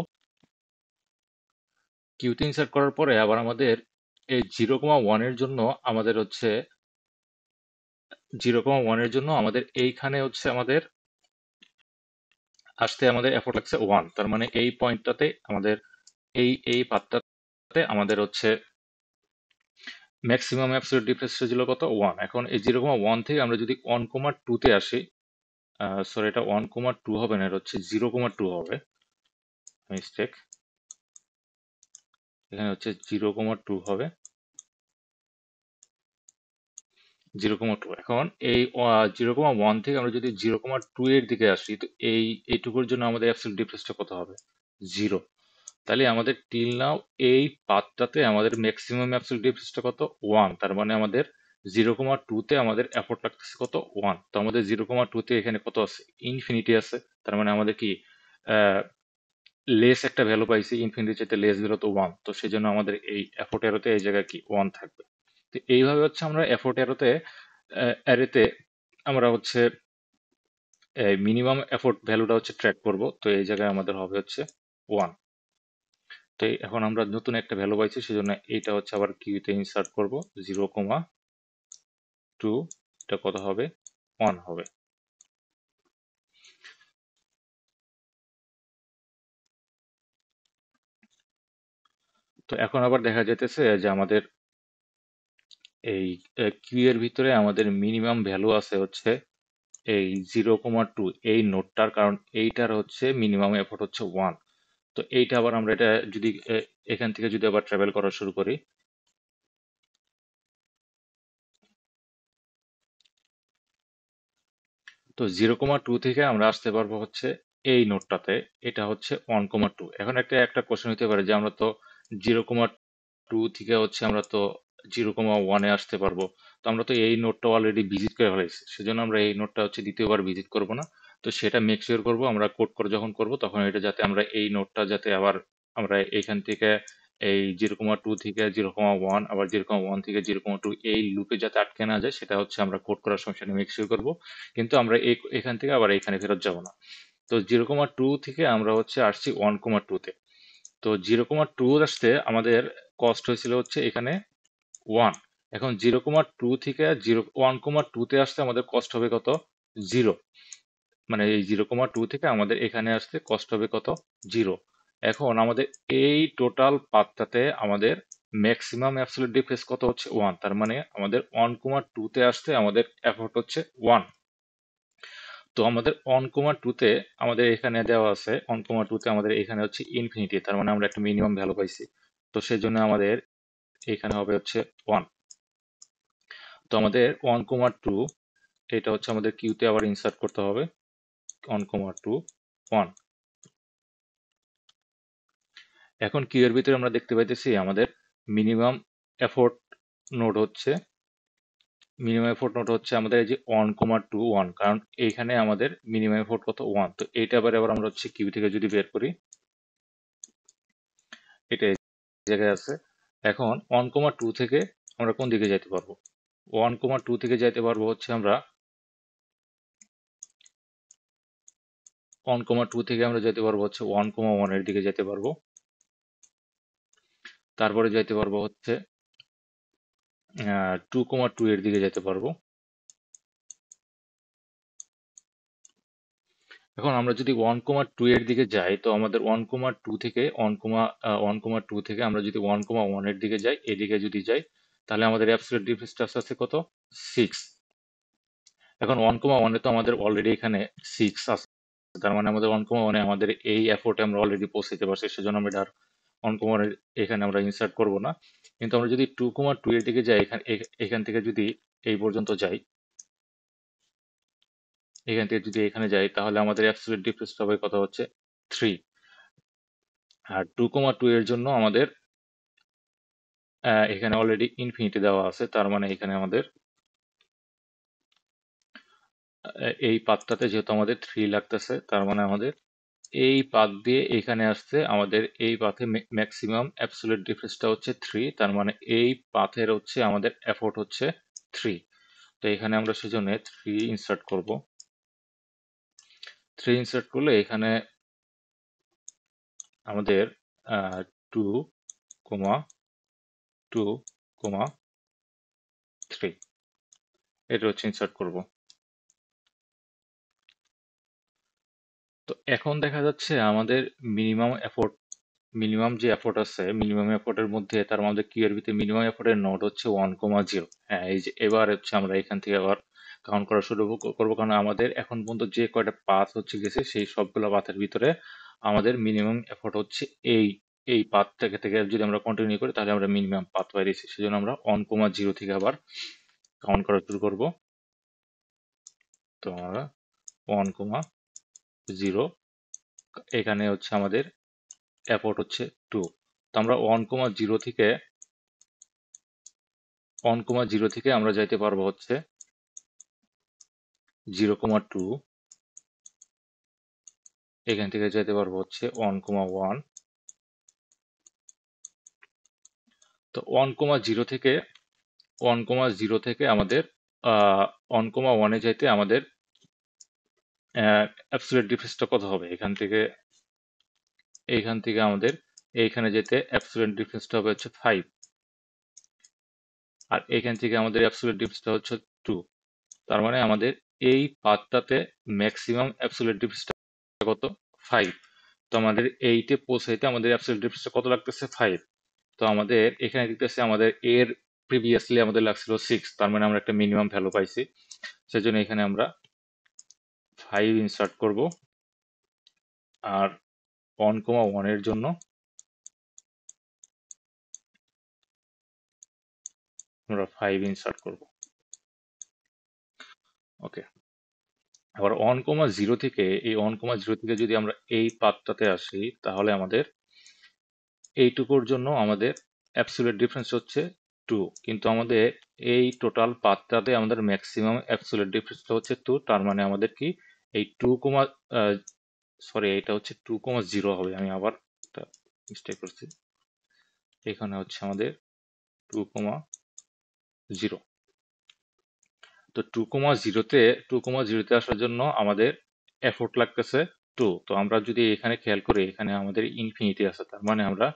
কিউতে ইনসার্ট করার পরে আবার আমাদের এই 0,1 এর জন্য আমাদের হচ্ছে 0,1 এর জন্য আমাদের এইখানে হচ্ছে আমাদের আসতে আমাদের এফোর্ট লাগছে 1। তার মানে এই পয়েন্টটাতে আমাদের এই পাথটাতে আমাদের হচ্ছে ম্যাক্সিমাম অ্যাবসলিউট ডিফারেন্স ছিল কত, 1। এখন এই 0,1 থেকে আমরা যদি 1,2-তে আসি, সরি এটা 1,2 হবে না, এটা হচ্ছে 0,2 হবে, মিস্টেক, এখানে হচ্ছে 0,2 হবে, 0,2। এখন এই 0,1 থেকে আমরা যদি 0,2 এর দিকে আসি, তো এইটুকুর জন্য আমাদের অ্যাবসলিউট ডিফারেন্সটা কত হবে, 0। তাহলে আমাদের টিল নাও এই পাথটাতে আমাদের ম্যাক্সিমাম অ্যাবসলিউট ডিফারেন্সটা কত, 1। তার মানে আমাদের 0,2-তে আমাদের এফোর্ট লাগতেছে কত, 1। তো আমাদের 0,2-তে এখানে কত আছে, ইনফিনিটি আছে। তার মানে আমাদের কি লেস একটা ভ্যালু পাইছি, ইনফিনিটি যেতে লেস দিল তো 1। তো সেই জন্য আমাদের এই এফোর্ট অ্যারোতে এই জায়গায় কি 1 থাকবে। তো এইভাবে হচ্ছে আমরা এফোর্ট অ্যারেতে আমরা হচ্ছে মিনিমাম এফোর্ট ভ্যালুটা হচ্ছে ট্র্যাক করব। তো এই জায়গায় আমাদের হবে হচ্ছে 1। তো এখন আমরা নতুন একটা ভ্যালু পাইছি, সেজন্য এইটা হচ্ছে আবার কিউতে ইনসার্ট করব, 0,2, এটা কত হবে, 1 হবে। তো এখন আবার দেখা যাইতেছে যে আমাদের এই কিউ এর ভিতরে আমাদের মিনিমাম ভ্যালু আছে হচ্ছে এই 0,2 এই নোটটার, কারণ এইটার হচ্ছে মিনিমাম এফোর্ট হচ্ছে 1। তো এইটা আবার আমরা এটা যদি এখান থেকে যদি আবার ট্রাভেল করা শুরু করি, তো 0,2 থেকে আমরা আসতে পারবো হচ্ছে এই নোটটাতে, এটা হচ্ছে 1,2। এখন একটা একটা কোশ্চেন হতে পারে যে আমরা তো 0,2 থেকে হচ্ছে আমরা তো 0,1-এ আসতে পারবো, তো আমরা তো এই নোটটা অলরেডি ভিজিট করে ফেলেছি, সেজন্য আমরা এই নোটটা হচ্ছে দ্বিতীয়বার ভিজিট করব না। তো সেটা মেক শিওর করবো আমরা কোড করে যখন করব তখন এটা যাতে আমরা এই নোটটা যাতে আবার আমরা এইখান থেকে এই 0,2 থেকে 0,1 আবার 0,1 থেকে 0,2 এই লুপে যাতে আটকে না যায়, সেটা হচ্ছে আমরা কোড করার সময় সেটা মেক শিওর করবো। কিন্তু আমরা এখান থেকে আবার এখানে ফেরত যাব না। তো 0,2 থেকে আমরা হচ্ছে আসছি 1,2-তে। তো 0,2 আসতে আমাদের কস্ট হয়েছিল হচ্ছে এখানে 1। এখন 0,2 থেকে 1,2-তে আসতে আমাদের কস্ট হবে কত? 0। মানে এই 0,2 থেকে আমাদের এখানে আসতে কষ্ট হবে কত? 0। এখন আমাদের এই টোটাল পাথটাতে আমাদের ম্যাক্সিমাম অ্যাবসলিউট ডিফারেন্স কত হচ্ছে? 1। তার মানে আমাদের 1,2-তে আসতে আমাদের এফোর্ট হচ্ছে 1। তো আমাদের 1,2-তে আমাদের এখানে দেওয়া আছে, 1,2-তে আমাদের এখানে হচ্ছে ইনফিনিটি, তার মানে আমরা একটা মিনিমাম ভ্যালু পাইছি। তো সেজন্য আমাদের এখানে হবে হচ্ছে 1। তো আমাদের 1,2 এটা হচ্ছে আমাদের কিউতে আবার ইনসার্ট করতে হবে। 1,2 1। এখন কিউ এর ভিতরে আমরা দেখতে পাইতেছি আমাদের মিনিমাম এফোর্ট নোড হচ্ছে আমাদের এই যে 1,2 1, কারণ এইখানে আমাদের মিনিমাম এফোর্ট কত? 1। তো এইটা আবার আমরা হচ্ছে কিউ থেকে যদি বের করি, এটা এই জায়গায় আছে। এখন 1,2 থেকে আমরা কোন দিকে যাইতে পারবো? 1,2 থেকে যাইতে পারবো হচ্ছে আমরা 1,2 থেকে আমরা যেতে পারবো হচ্ছে 1,1 এর দিকে যেতে পারবো। তারপরে যাইতে পারবো হচ্ছে 2,2 এর দিকে যেতে পারবো। এখন আমরা যদি 1,2 এর দিকে যাই, তো আমাদের 1,2 থেকে 1,2 থেকে আমরা যদি 1,1 এর দিকে যাই, এদিকে যদি যাই, তাহলে আমাদের অ্যাবসলিউট ডিফারেন্সটা আছে কত? 6। এখন 1,1 এ তো আমাদের অলরেডি এখানে 6 আছে, তার মানে আমাদের 1,1 এ আমাদের এই এফোর্টে আমরা অলরেডি পৌঁছাতে পারছি, সেজন্য আমরা এটা আর 1,1 এর এখানে আমরা ইনসার্ট করব না। কিন্তু আমরা যদি 2,2 এর দিকে যাই, এখান থেকে যদি এই পর্যন্ত যাই, এখান থেকে যদি এখানে যাই, তাহলে আমাদের অ্যাবসলিউট ডিফারেন্সটা হবে কত হচ্ছে? 3। আর 2,2 এর জন্য আমাদের এখানে অলরেডি ইনফিনিটি দেওয়া আছে, তার মানে এখানে আমাদের এই পাথটাতে যেহেতু আমাদের 3 লাগতেছে, তার মানে আমাদের এই পাথ দিয়ে এখানে আসতে আমাদের এই পাথে ম্যাক্সিমাম অ্যাবসলিউট ডিফারেন্সটা হচ্ছে 3। তার মানে এই পাথের হচ্ছে আমাদের এফোর্ট হচ্ছে 3। তো এখানে আমরা সেজন্য 3 ইনসার্ট করব। 3 ইনসার্ট করলে এখানে আমাদের 2, 2, 3 এটা হচ্ছে ইনসার্ট করব। তো এখন দেখা যাচ্ছে আমাদের মিনিমাম এফোর্ট মিনিমাম যে এফোর্ট আছে, মিনিমাম এফোর্টের মধ্যে তার মধ্যে কিউ এর ভিতরে মিনিমাম এফোর্টের নোড হচ্ছে 1,0। হ্যাঁ, এই যে এবার হচ্ছে আমরা এখান থেকে আবার কাউন্ট করা শুরু করবো, কারণ আমাদের এখন পর্যন্ত যে কয়টা পাথ হচ্ছে গেছে সেই সবগুলো পাথের ভিতরে আমাদের মিনিমাম এফোর্ট হচ্ছে এই এই পাথ থেকে থেকে যদি আমরা কন্টিনিউ করি, তাহলে আমরা মিনিমাম পাথ পাইছি, সেজন্য আমরা 1,0 থেকে আবার কাউন্ট করা শুরু করব। তো আমরা 1,0, এখানে হচ্ছে আমাদের এফোর্ট হচ্ছে 2। তো আমরা 1,0 থেকে আমরা যাইতে পারবো হচ্ছে 0,2, এখান থেকে যেতে পারবো হচ্ছে 1,1। তো 1,0 থেকে আমাদের 1,1-এ যাইতে আমাদের অ্যাবসলিউট ডিফারেন্সটা কত হবে? এইখান থেকে আমাদের এইখানে যেতে অ্যাবসলিউট ডিফারেন্সটা হবে হচ্ছে 5। আর এইখান থেকে আমাদের অ্যাবসলিউট ডিফারেন্সটা হচ্ছে 2। তার মানে আমাদের এই পাথটাতে ম্যাক্সিমাম অ্যাবসলিউট ডিফারেন্সটা কত? 5। তো আমাদের এইটে পৌঁছাইতে আমাদের অ্যাবসলিউট ডিফারেন্সটা কত লাগতেছে? 5। তো আমাদের এখানে দেখতেছে আমাদের এর প্রিভিয়াসলি আমাদের লাগছিল 6, তার মানে আমরা একটা মিনিমাম ভ্যালু পাইছি, সেজন্য এখানে আমরা 5 ইনসার্ট করব। আর 1,1 এর জন্য আমরা 5 ইনসার্ট করব। ওকে। আবার 1,0 থেকে এই 1,0 থেকে যদি আমরা এই পাথটাতে আসি তাহলে আমাদের এইটুকুর জন্য আমাদের অ্যাবসলিউট ডিফারেন্স হচ্ছে 2, কিন্তু আমাদের এই টোটাল পাথটাতে আমাদের ম্যাক্সিমাম অ্যাবসলিউট ডিফারেন্স হচ্ছে 2। তার মানে আমাদের কি এই 2, সরি এটা হচ্ছে 2,0 হবে। আমি আবার মিস্টেক করছি, এখানে হচ্ছে আমাদের 2,0। তো 2,0তে আসার জন্য আমাদের এফোর্ট লাগতেছে 2। তো আমরা যদি এখানে খেয়াল করি, এখানে আমাদের ইনফিনিটি আছে, তার মানে আমরা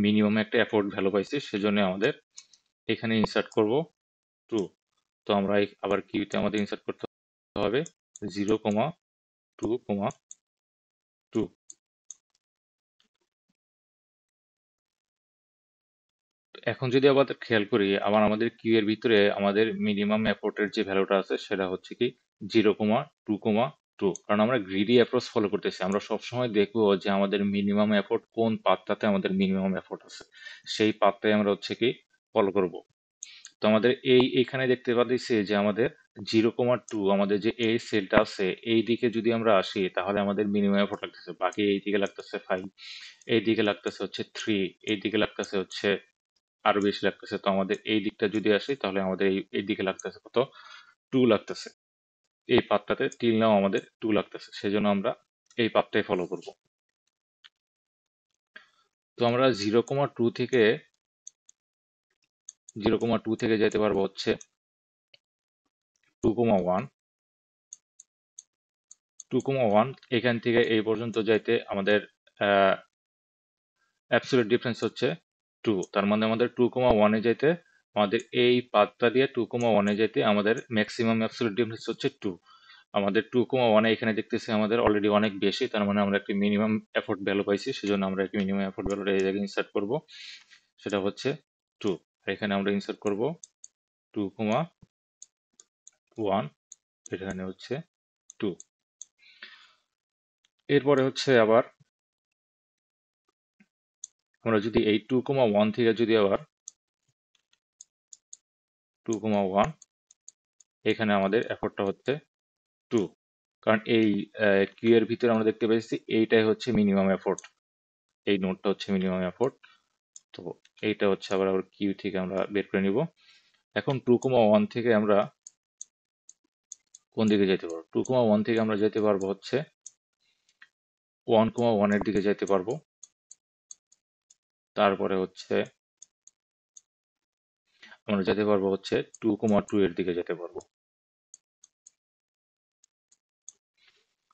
মিনিমাম একটা এফোর্ট ভ্যালু পাইছি, সেজন্য আমাদের এখানে ইনসার্ট করব 2। তো আমরা আবার কিউতে আমাদের ইনসার্ট করতে হবে 0,2,2। এখন যদি আবার খেয়াল করি, আবার আমাদের কিউ এর ভিতরে আমাদের মিনিমাম এফোর্টের যে ভ্যালুটা আছে সেটা হচ্ছে কি 0,2,2, কারণ আমরা গ্রিডি অ্যাপ্রোচ ফলো করতেছি। আমরা সবসময় দেখবো যে আমাদের মিনিমাম এফোর্ট কোন পাথটাতে আমাদের মিনিমাম এফোর্ট আছে, সেই পাথটাই আমরা হচ্ছে কি ফলো করব। তো আমাদের এইখানে দেখতে পাচ্ছি যে আমাদের 0,2 আমাদের যে এই সেলটা আছে এই দিকে যদি আমরা আসি তাহলে আমাদের মিনিমাম এফোর্ট লাগতেছে, বাকি এই দিকে লাগতেছে 5, এই দিকে লাগতেছে হচ্ছে 3, এই দিকে লাগতেছে হচ্ছে আরো বেশি লাগতেছে। তো আমাদের এই দিকটা যদি আসি তাহলে আমাদের এই দিকে লাগতেছে কত, 2 লাগতেছে। এই পাথটাতে টিল নাও আমাদের 2 লাগতেছে, সেজন্য আমরা এই পাথটাই ফলো করব। তো আমরা 0,2 থেকে যেতে পারবো হচ্ছে 2,1। 2,1 এখান থেকে এই পর্যন্ত যাইতে আমাদের অ্যাবসলিউট ডিফারেন্স হচ্ছে 2। তার মানে আমাদের 2,1 এ যাইতে আমাদের এই পাথটা দিয়ে 2,1 এ যাইতে আমাদের ম্যাক্সিমাম অ্যাবসলিউট ডিফারেন্স হচ্ছে 2। আমাদের 2,1 এখানে দেখতেছি আমাদের অলরেডি অনেক বেশি, তার মানে আমরা একটি মিনিমাম এফোর্ট ভ্যালু পাইছি, সেজন্য আমরা একটি মিনিমাম এফোর্ট ভ্যালু এই জায়গায় ইনসার্ট করব, সেটা হচ্ছে 2। আর এখানে আমরা ইনসার্ট করব 2,1, এখানে হচ্ছে 2। এরপরে হচ্ছে আবার আমরা যদি এই 2,1 থেকে যদি আবার 2,1, এখানে আমাদের এফোর্টটা হচ্ছে 2, কারণ এই কিউ এর ভিতরে আমরা দেখতে পাচ্ছি এইটাই হচ্ছে মিনিমাম এফোর্ট, এই নোটটা হচ্ছে মিনিমাম এফোর্ট। তো এইটা হচ্ছে আবার আবার কিউ থেকে আমরা বের করে নিব। এখন 2,1 থেকে আমরা কোন দিকে যেতে পারবো? 2,1 থেকে আমরা যেতে পারবো হচ্ছে 1,1 এর দিকে যেতে পারবো। তারপরে হচ্ছে আমরা যেতে পারবো হচ্ছে 2,2 এর দিকে যেতে পারবো।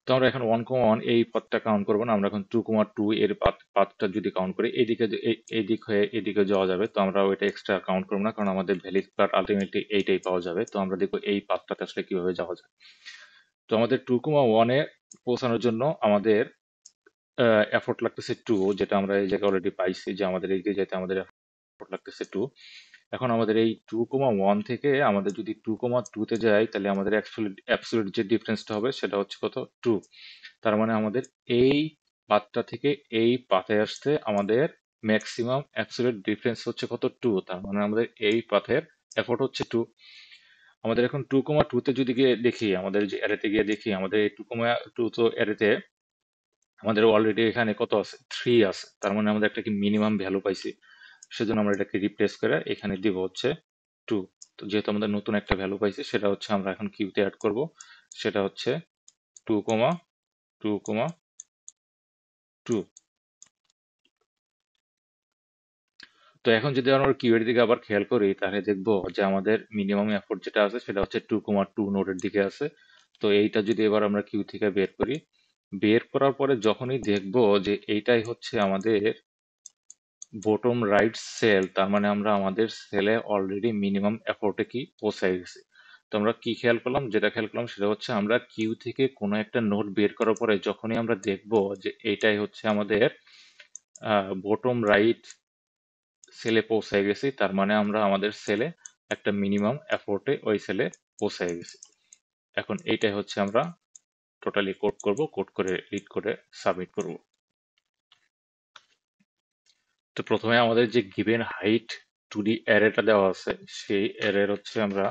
তো আমরা এখন 1,1 এই পথটা কাউন্ট করবো না, আমরা এখন 2,2 এর পাথটা যদি কাউন্ট করি এইদিকে এই দিক হয়ে এদিকে যাওয়া যাবে। তো আমরা ওইটা এক্সট্রা কাউন্ট করবো না, কারণ আমাদের ভ্যালিড পাথ আলটিমেটলি এইটাই পাওয়া যাবে। তো আমরা দেখবো এই পাথটাতে আসলে কিভাবে যাওয়া যায়। তো আমাদের 2,1 এ পৌঁছানোর জন্য আমাদের এফোর্ট লাগতেছে 2, যেটা আমরা এই জায়গায় অলরেডি পাইছি যে আমাদের এদিকে যেতে আমাদের এফোর্ট লাগতেছে 2। এখন আমাদের এই 2,1 থেকে আমাদের যদি 2,2 তে যাই তাহলে আমাদের অ্যাবসলিউট যে ডিফারেন্সটা হবে সেটা হচ্ছে কত, 2। তার মানে আমাদের এই পাথটা থেকে এই পাথে আসতে আমাদের ম্যাক্সিমাম অ্যাবসলিউট ডিফারেন্স হচ্ছে কত, 2। তার মানে আমাদের এই পাথের এফোর্ট হচ্ছে 2। আমাদের এখন 2,2 তে যদি গিয়ে দেখি, আমাদের যে অ্যারেতে গিয়ে দেখি আমাদের এই 2,2 তো অ্যারেতে আমাদের অলরেডি এখানে কত আছে, 3 আছে। তার মানে আমাদের একটা কি মিনিমাম ভ্যালু পাইছি, সেজন্য আমরা এটাকে রিপ্লেস করে এখানে দিব হচ্ছে 2। তো যেহেতু আমাদের নতুন একটা ভ্যালু পাইছি সেটা হচ্ছে আমরা এখন কিউতে অ্যাড করব, সেটা হচ্ছে 2,2,2। তো এখন যদি আমরা কিউ এর দিকে আবার খেয়াল করি তাহলে দেখবো যে আমাদের মিনিমাম এফোর্ট যেটা আছে সেটা হচ্ছে 2,2 নোডের দিকে আছে। তো এইটা যদি এবার আমরা কিউ থেকে বের করি, বের করার পরে যখনই দেখবো যে এইটাই হচ্ছে আমাদের বটম রাইট সেল, তার মানে আমরা আমাদের সেলে অলরেডি মিনিমাম এফোর্টে কি পৌঁছায় গেছি। তো আমরা কি খেয়াল করলাম, যেটা খেয়াল করলাম সেটা হচ্ছে আমরা কিউ থেকে কোনো একটা নোট বের করার পরে যখনই আমরা দেখব যে এইটাই হচ্ছে আমাদের বটম রাইট সেলে পৌঁছায় গেছি, তার মানে আমরা আমাদের সেলে একটা মিনিমাম এফোর্টে ওই সেলে পৌঁছায় গেছি। এখন এইটাই হচ্ছে আমরা টোটালি কোড করব, কোড করে রিড করে সাবমিট করব। তো প্রথমে আমাদের যে গিভেন হাইট 2D অ্যারেটা দেওয়া আছে সেই অ্যারের হচ্ছে আমরা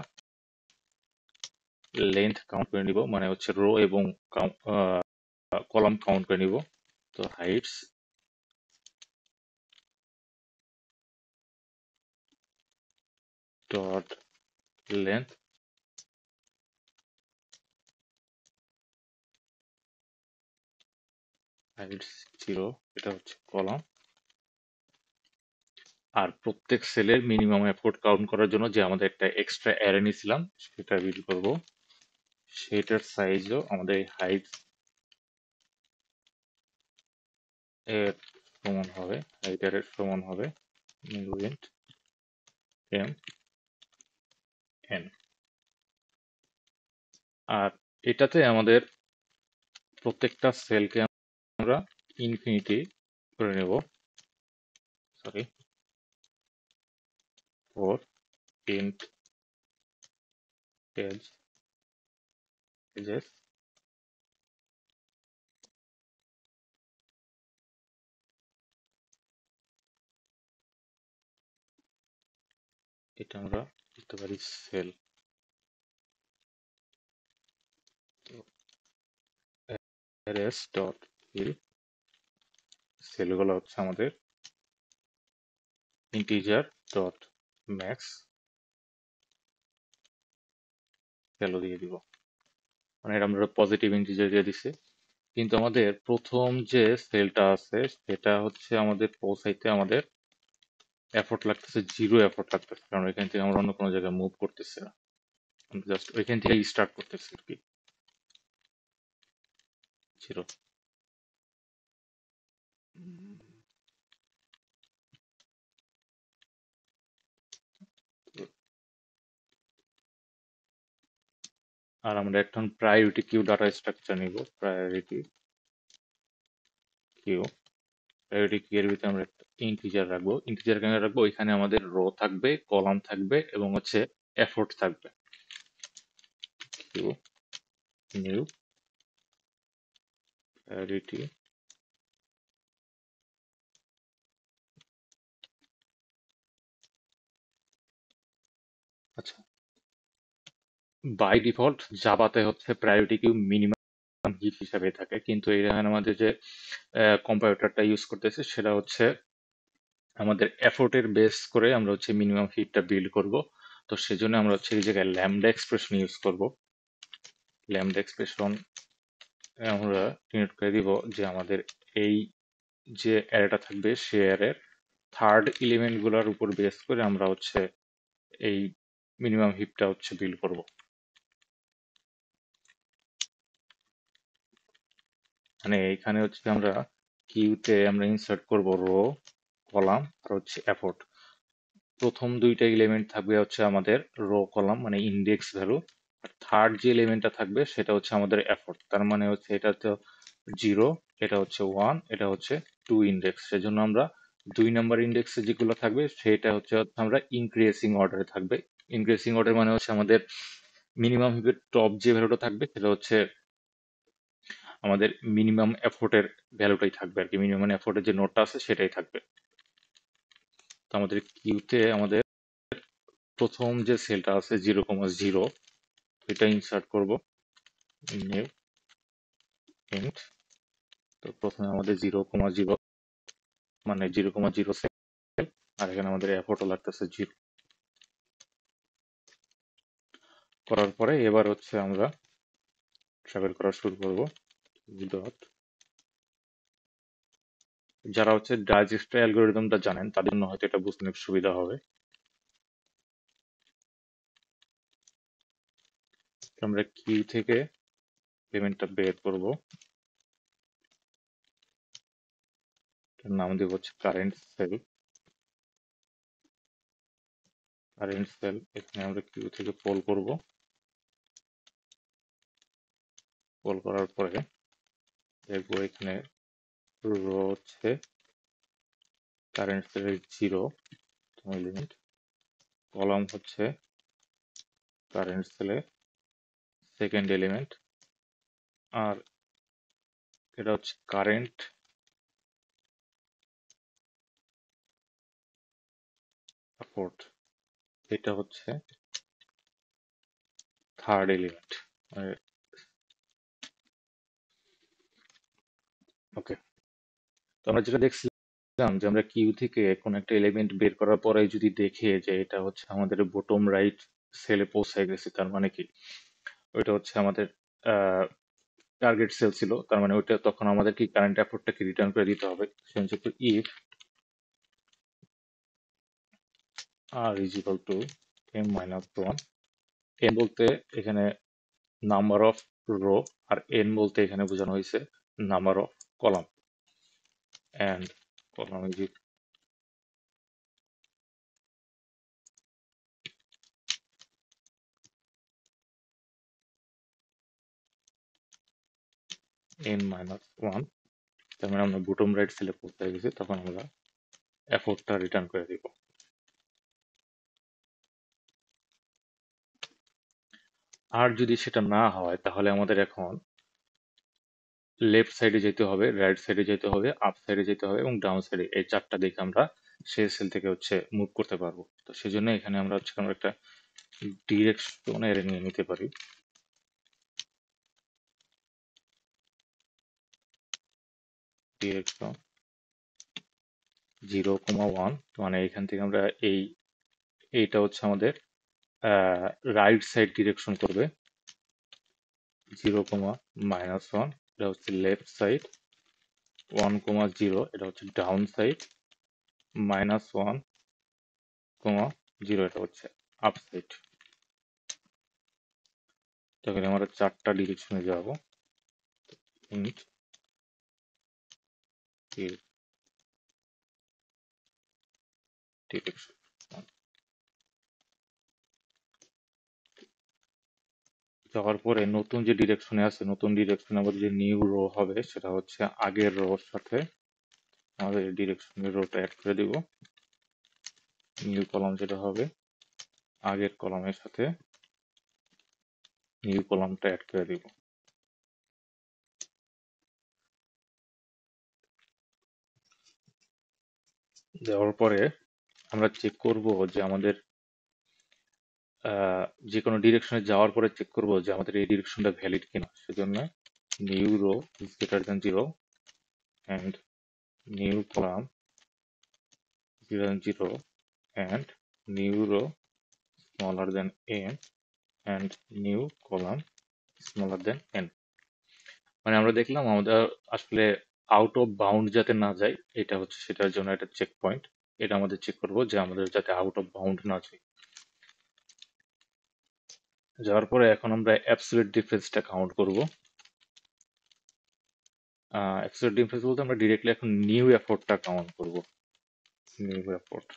লেন্থ কাউন্ট করে নিব, মানে হচ্ছে রো এবং কলাম কাউন্ট করে নিব। তো হাইটস ডট লেন্থ হাইটস 0, এটা হচ্ছে কলাম। আর প্রত্যেক সেলের মিনিমাম এফোর্ট কাউন্ট করার জন্য যে আমাদের একটা এক্সট্রা অ্যারে নিয়েছিলাম সেটা বিল করব। সেটার সাইজও আমাদের হাইট এর সমান হবে, হাইট এর সমান হবে ইন্ট এম এন। আর এটাতে আমাদের প্রত্যেকটা সেলকে আমরা ইনফিনিটি করে নেব, সরি, ফর ইন্ট এজেস এটা আমরা করতে পারি সেল অ্যারেস ডট ফিল। সেলগুলো হচ্ছে আমাদের ইন্টিজার ডট ম্যাক্স ভ্যালু দিয়ে দিব, মানে এটা আমরা পজিটিভ ইন্টিজার দিয়ে দিছি। কিন্তু আমাদের প্রথম যে সেলটা আছে সেটা হচ্ছে আমাদের পৌঁছাইতে আমাদের এফোর্ট লাগতেছে, 0 এফোর্ট লাগতেছে, কারণ এখান থেকে আমরা অন্য কোনো জায়গায় মুভ করতেছি না, জাস্ট ওইখান থেকে স্টার্ট করতেছি আর কি, 0। আর আমরা এখন প্রায়োরিটি কিউ ডাটা স্ট্রাকচার নিব। প্রায়োরিটি কিউ, প্রায়োরিটি কিউ এর ভিতরে আমরা একটা ইন্টিজার রাখবো। ইন্টিজার কেন রাখবো? এখানে আমাদের রো থাকবে, কলাম থাকবে এবং হচ্ছে এফোর্ট থাকবে। কিউ নিউ প্রায়োরিটি, আচ্ছা, বাই ডিফল্ট জাভাতে হচ্ছে প্রায়োরিটি কিউ মিনিমাম হিট হিসাবে থাকে, কিন্তু এখানে আমাদের যে কম্পাইলারটা ইউজ করতেছে সেটা হচ্ছে আমাদের এফোর্টের বেস করে আমরা হচ্ছে মিনিমাম হিটটা বিল্ড করব। তো সেজন্য আমরা হচ্ছে এই জায়গায় ল্যামডা এক্সপ্রেশন ইউজ করব। ল্যামডা এক্সপ্রেশন আমরা ডিনোট করে দিব যে আমাদের এই যে অ্যারেটা থাকবে সে অ্যারের থার্ড এলিমেন্ট গুলার উপর বেস করে আমরা হচ্ছে এই মিনিমাম হিপটা হচ্ছে বিল্ড করব। মানে এখানে হচ্ছে আমরা কিউতে আমরা ইনসার্ট করব রো, কলাম আর হচ্ছে এফোর্ট। প্রথম দুইটা এলিমেন্ট থাকবে হচ্ছে আমাদের রো কলাম মানে ইন্ডেক্স ভ্যালু, আর থার্ড যে এলিমেন্টটা থাকবে সেটা হচ্ছে আমাদের এফোর্ট। তার মানে হচ্ছে এটা হচ্ছে 0, এটা হচ্ছে 1, এটা হচ্ছে 2 ইন্ডেক্স। সেজন্য আমরা 2 নাম্বার ইন্ডেক্সে যেগুলো থাকবে সেটা হচ্ছে আমরা ইনক্রিজিং অর্ডারে থাকবে। ইনক্রিজিং অর্ডার মানে হচ্ছে আমাদের মিনিমাম হিপের টপ যে ভ্যালুটা থাকবে সেটা হচ্ছে আমাদের মিনিমাম এফোর্টের ভ্যালুটাই থাকবে আর কি, মিনিমাম এফোর্টের যে নোটটা আছে সেটাই থাকবে। তো আমাদের কিউতে আমাদের প্রথম যে সেলটা আছে 0,0 এটা ইনসার্ট করব নিউ ইন্ট। তো প্রথমে আমাদের 0,0 মানে 0,0 সেল, আর এখানে আমাদের এফোর্টও লাগতেছে 0। করার পরে এবার হচ্ছে আমরা ট্রাভেল করা শুরু করব। ডট, যারা হচ্ছে ডাইজেস্টার অ্যালগোরিদমটা জানেন তাদের জন্য হয়তো এটা বুঝতে অনেক সুবিধা হবে। আমরা কিউ থেকে পেমেন্টটা বের করব, এটার নাম দেব হচ্ছে কারেন্ট সেল। কারেন্ট সেল এখানে আমরা কিউ থেকে পোল করব, পোল করার পরে দেখবো এখানে রো হচ্ছে কারেন্ট সেলের 0 এলিমেন্ট, কলাম হচ্ছে কারেন্ট সেলের সেকেন্ড এলিমেন্ট, আর এটা হচ্ছে কারেন্ট এফোর্ট, এটা হচ্ছে থার্ড এলিমেন্ট। ওকে, তো আমরা যেটা দেখছিলাম যে আমরা কিউ থেকে কোন একটা এলিমেন্ট বের করার পরে যদি দেখে যে এটা হচ্ছে আমাদের বটম রাইট সেলে পৌঁছে গেছে, তার মানে কি ওইটা হচ্ছে আমাদের টার্গেট সেল ছিল, তার মানে ওইটা তখন আমাদের কি কারেন্ট অ্যাফোর্টটাকে রিটার্ন করে দিতে হবে। সেক্ষেত্রে if R is equal to M minus one, N বলতে এখানে নাম্বার অফ রো, আর এন বলতে এখানে বোঝানো হয়েছে number of column, and column is N minus one. তার মানে আমরা বটম রাইট সেলে পৌঁছে গেছি, তখন আমরা এফোর্টটা রিটার্ন করে দিব। আর যদি সেটা না হয় তাহলে আমাদের এখন লেফট সাইডে যেতে হবে, রাইট সাইডে যেতে হবে, আপ সাইডে যেতে হবে এবং ডাউন সাইডে, এই চারটা দিকে আমরা সেই সেল থেকে হচ্ছে মুভ করতে পারবো। তো সেই জন্য এখানে আমরা হচ্ছে আমরা একটা ডিরেকশন এর নিয়ে নিতে পারি। ডিরেকশন 0,1, মানে এখান থেকে আমরা এইটা হচ্ছে আমাদের রাইট সাইড ডিরেকশন করবে। 0,-1 এটা হচ্ছে লেফট সাইড, 1,0 এটা হচ্ছে ডাউন সাইড, -1,0 এটা হচ্ছে আপ সাইড। তাহলে আমরা চারটা ডিরেকশনে যাব। ইন্ট ডিরেকশন যাওয়ার পরে নতুন যে ডিরেকশনে আছে, নতুন ডিরেকশনে আমাদের যে নিউ রো হবে সেটা হচ্ছে আগের রোর সাথে আমাদের ডিরেকশনের রোটা অ্যাড করে দিব। নিউ কলাম যেটা হবে আগের কলামের সাথে নিউ কলামটা অ্যাড করে দিব। দেওয়ার পরে আমরা চেক করব যে আমাদের যে কোনো ডিরেকশনে যাওয়ার পরে চেক করব যে আমাদের এই ডিরেকশনটা ভ্যালিড কিনা। সেজন্য new rho is greater than 0 and new column greater than 0 and new row smaller than n and new column smaller than n। মানে আমরা দেখলাম আমাদের আসলে আউট অফ বাউন্ড যাতে না যায়, এটা হচ্ছে সেটার জন্য একটা চেক পয়েন্ট। এটা আমাদের চেক করব যে আমাদের যাতে আউট অফ বাউন্ড না যায়। যাওয়ার পরে এখন আমরা অ্যাবসলিউট ডিফারেন্সটা কাউন্ট করব। অ্যাবসলিউট ডিফারেন্স বলতে আমরা ডিরেক্টলি এখন নিউ এফোর্টটা কাউন্ট করব। নিউ এফোর্ট,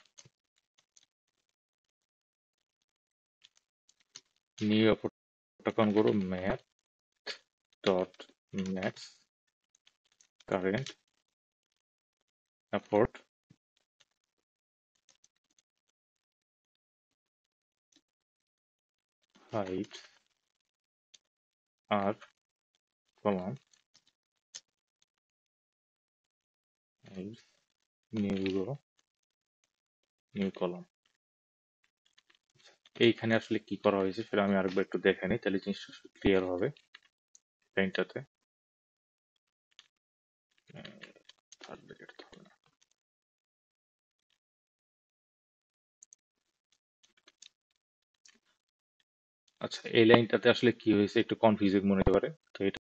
নিউ এফোর্টটা কাউন্ট করব math dot max current effort height আর column is new row new column. এইখানে আসলে কি করা হয়েছে সেটা আমি আরেকবার একটু দেখে নিই, তাহলে জিনিসটা ক্লিয়ার হবে লাইনটাতে। থার্ড ব্র্যাকেট তো হবে না। আচ্ছা, এই লাইনটাতে আসলে কি হয়েছে একটু কনফিউজিং মনে হতে পারে, তো এটা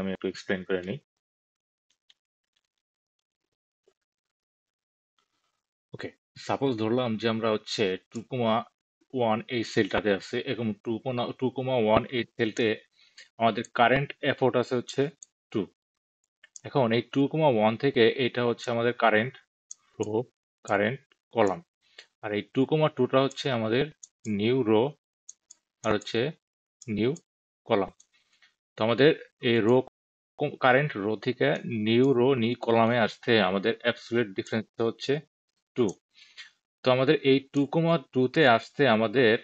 আমি একটু এক্সপ্লেন করে নিই। ওকে, সাপোজ ধরলাম যে আমরা হচ্ছে 2,1 এই সেলটাতে আছে, এরকম 2,1 এই সেলতে আমাদের কারেন্ট এফোর্ট আছে হচ্ছে 2। এখন এই 2,1 থেকে এটা হচ্ছে আমাদের কারেন্ট রো, কারেন্ট কলাম, আর এই 2,2টা হচ্ছে আমাদের নিউ রো আর হচ্ছে নিউ কলাম। তো আমাদের এই রো কারেন্ট রো থেকে নিউ কলামে আসতে আমাদের অ্যাবসলিউট ডিফারেন্স হচ্ছে 2। তো আমাদের এই 2,2 তে আসতে আমাদের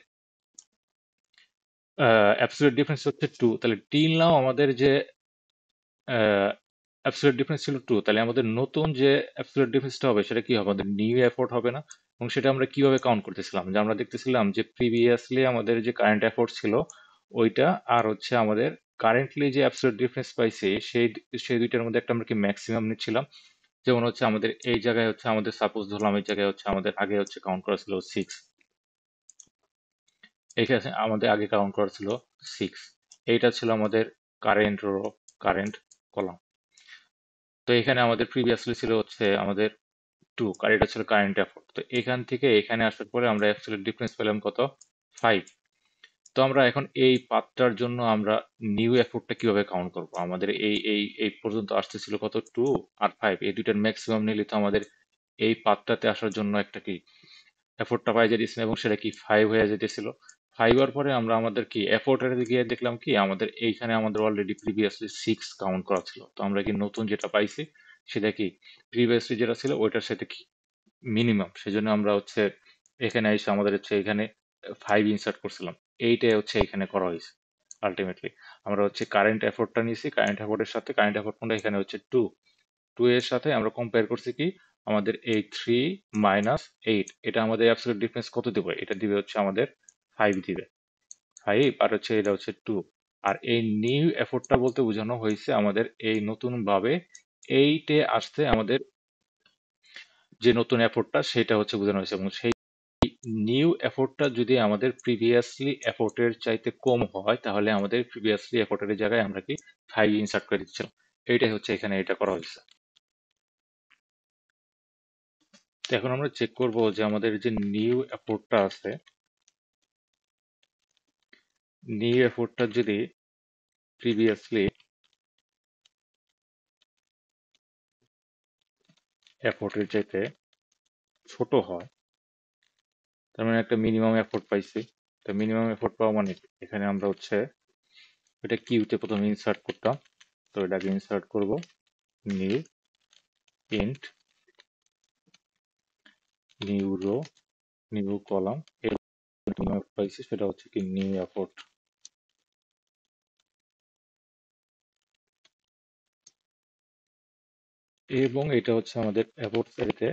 অ্যাবসলিউট ডিফারেন্স হচ্ছে 2। তাহলে টিল নাও আমাদের যে অ্যাবসলিউট ডিফারেন্স ছিল 2, তাহলে আমাদের নতুন যে অ্যাবসলিউট ডিফারেন্সটা হবে সেটা কি হবে, আমাদের নিউ এফোর্ট হবে না? এবং সেটা আমরা কিভাবে কাউন্ট করতেছিলাম, যে আমরা দেখতেছিলাম যে প্রিভিয়াসলি আমাদের যে কারেন্ট এফোর্ট ছিল ওইটা আর হচ্ছে আমাদের কারেন্টলি যে অ্যাবসলিউট ডিফারেন্স পাইছি সেই সেই দুইটার মধ্যে একটা আমরা কি ম্যাক্সিমাম নিচ্ছিলাম। যেমন হচ্ছে আমাদের এই জায়গায় হচ্ছে আমাদের সাপোজ ধরলাম এই জায়গায় হচ্ছে আমাদের আগে হচ্ছে কাউন্ট করা ছিল 6, এখানে আমাদের আগে কাউন্ট করা ছিল 6, এইটা ছিল আমাদের কারেন্ট রো, কারেন্ট কলাম। তো এখানে আমাদের প্রিভিয়াসলি ছিল হচ্ছে আমাদের 2, আর এটা ছিল কারেন্ট এফোর্ট। তো এখান থেকে এখানে আসার পরে আমরা অ্যাবসলিউট ডিফারেন্স পেলাম কত, 5। তো আমরা এখন এই পাথটার জন্য আমরা নিউ এফোর্টটা কিভাবে কাউন্ট করব? আমাদের এই পর্যন্ত আসতেছিল কত, 2 আর 5, এই দুইটার ম্যাক্সিমাম নিলে তো আমাদের এই পাথটাতে আসার জন্য একটা কি এফোর্টটা পাই যেতেছিল, এবং সেটা কি 5 হয়ে যেতেছিল। 5 হওয়ার পরে আমরা আমাদের কি এফোর্টের দিকে দেখলাম কি আমাদের এইখানে আমাদের অলরেডি প্রিভিয়াসলি 6 কাউন্ট করা ছিল। তো আমরা কি নতুন যেটা পাইছি সেটা কি প্রিভিয়াসলি যেটা ছিল ওইটার সাথে কি মিনিমাম, সেজন্য আমরা হচ্ছে এখানে এসে আমাদের হচ্ছে এখানে 5 ইনসার্ট করছিলাম। এইটাই হচ্ছে এখানে করা হয়েছে। আলটিমেটলি আমরা হচ্ছে কারেন্ট এফোর্টটা নিয়েছি, কারেন্ট এফোর্টের সাথে কারেন্ট এফোর্ট কোনটা এখানে হচ্ছে 2, 2 এর সাথে আমরা কম্পেয়ার করছি কি আমাদের এই 3 মাইনাস 8, এটা আমাদের অ্যাবসলিউট ডিফারেন্স কত দিবে, এটা দিবে হচ্ছে আমাদের 5 দিবে, 5 আর হচ্ছে এটা হচ্ছে 2। আর এই নিউ এফোর্টটা বলতে বোঝানো হয়েছে আমাদের এই নতুন ভাবে এইটে আসতে আমাদের যে নতুন এফোর্টটা সেটা হচ্ছে বোঝানো হয়েছে, এবং সেই নিউ এফোর্টটা যদি আমাদের প্রিভিয়াসলি এফোর্টের চাইতে কম হয় তাহলে আমাদের প্রিভিয়াসলি এফোর্টের জায়গায় আমরা কি 5 ইনসার্ট করে দিচ্ছিলাম। এইটাই হচ্ছে এখানে এটা করা হয়েছে। তো এখন আমরা চেক করব যে আমাদের যে নিউ এফোর্টটা আছে, নিউ এফোর্টটা যদি প্রিভিয়াসলি এফোর্টের চাইতে ছোট হয়, তার মানে একটা মিনিমাম এফোর্ট পাইছি। তো মিনিমাম এফোর্ট পাওয়া মানে কি? এখানে আমরা হচ্ছে এটা কিউতে প্রথমে ইনসার্ট করতাম। তো এটাকে ইনসার্ট করব new int new row new column, এর মিনিমাম পাইছি সেটা হচ্ছে কি নিউ এফোর্ট। এবং এটা হচ্ছে আমাদের এফোর্ট সারিতে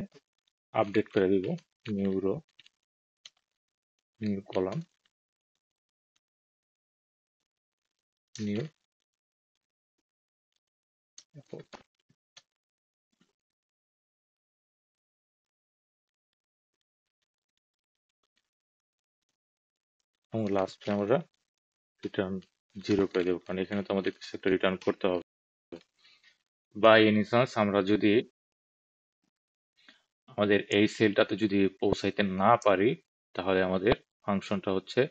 আপডেট করে দিব, new row new column new effort. এবং লাস্টে আমরা রিটার্ন 0 করে দেবো, কারণ এখানে তো আমাদের কিছু একটা রিটার্ন করতে হবে। বাই এনি চান্স আমরা যদি আমাদের এই সেলটাতে যদি পৌঁছাইতে না পারি তাহলে আমাদের ফাংশনটা হচ্ছে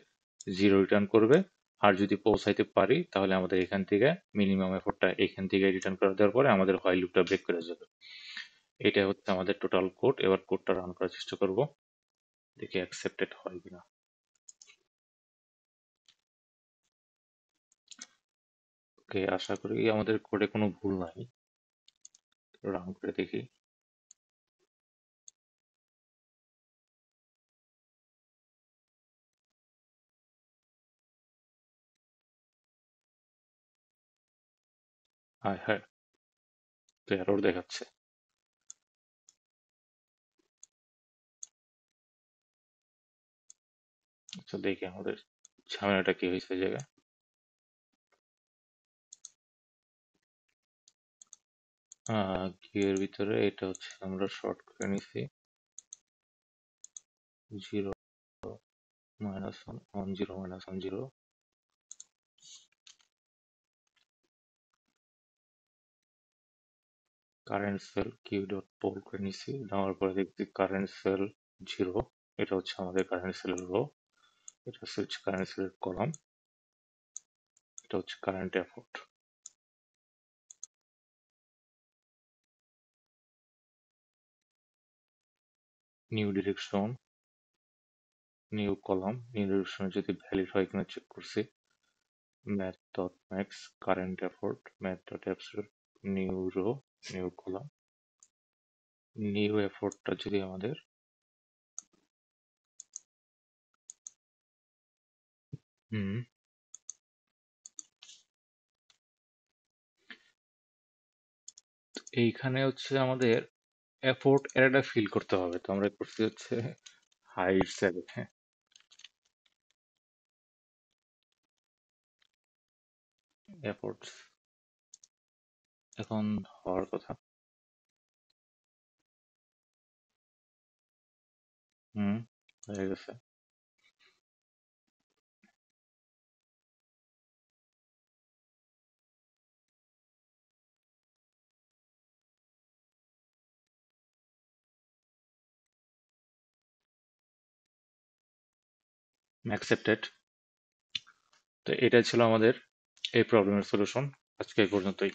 0 রিটার্ন করবে। আর যদি পৌঁছাইতে পারি তাহলে আমাদের এখান থেকে মিনিমাম এফোর্টটা এখান থেকে রিটার্ন করে দেওয়ার পরে আমাদের হোয়াইল লুপটা ব্রেক করে যাবে। এটা হচ্ছে আমাদের টোটাল কোড। এবার কোডটা রান করার চেষ্টা করব, দেখি অ্যাকসেপ্টেড হয় কিনা। ওকে, আশা করি আমাদের কোডে কোনো ভুল নাই। রান করে দেখি। হ্যাঁ হ্যাঁ, তো এরর দেখাচ্ছে। আচ্ছা দেখি আমাদের ঝামেলাটা কি হয়েছে এই জায়গায়। কিউয়ের ভিতরে এটা হচ্ছে আমরা শর্ট করে নিছি 0 minus 1 1 0 minus 1 0। Current cell queue dot poll করে নিছি, নেওয়ার পরে দেখছি কারেন্ট সেল 0, এটা হচ্ছে আমাদের কারেন্ট সেলের রো, এটা হচ্ছে কারেন্ট সেলের কলাম, এটা হচ্ছে current effort. New direction new column, new ডিরেকশনে যদি ভ্যালিড হয় কিনা চেক করছি। Math dot max current effort, math dot absolute new row new column, new এফোর্টটা যদি আমাদের হুম এইখানে হচ্ছে আমাদের এফোর্ট এরাটা ফিল করতে হবে। তো আমরা করছি হচ্ছে হাইট 7, হ্যাঁ এফোর্টস এখন হওয়ার কথা। হুম, হয়ে গেছে। অ্যাকসেপ্টেড। তো এটাই ছিল আমাদের এই প্রবলেমের সলিউশন। আজকে এই পর্যন্তই।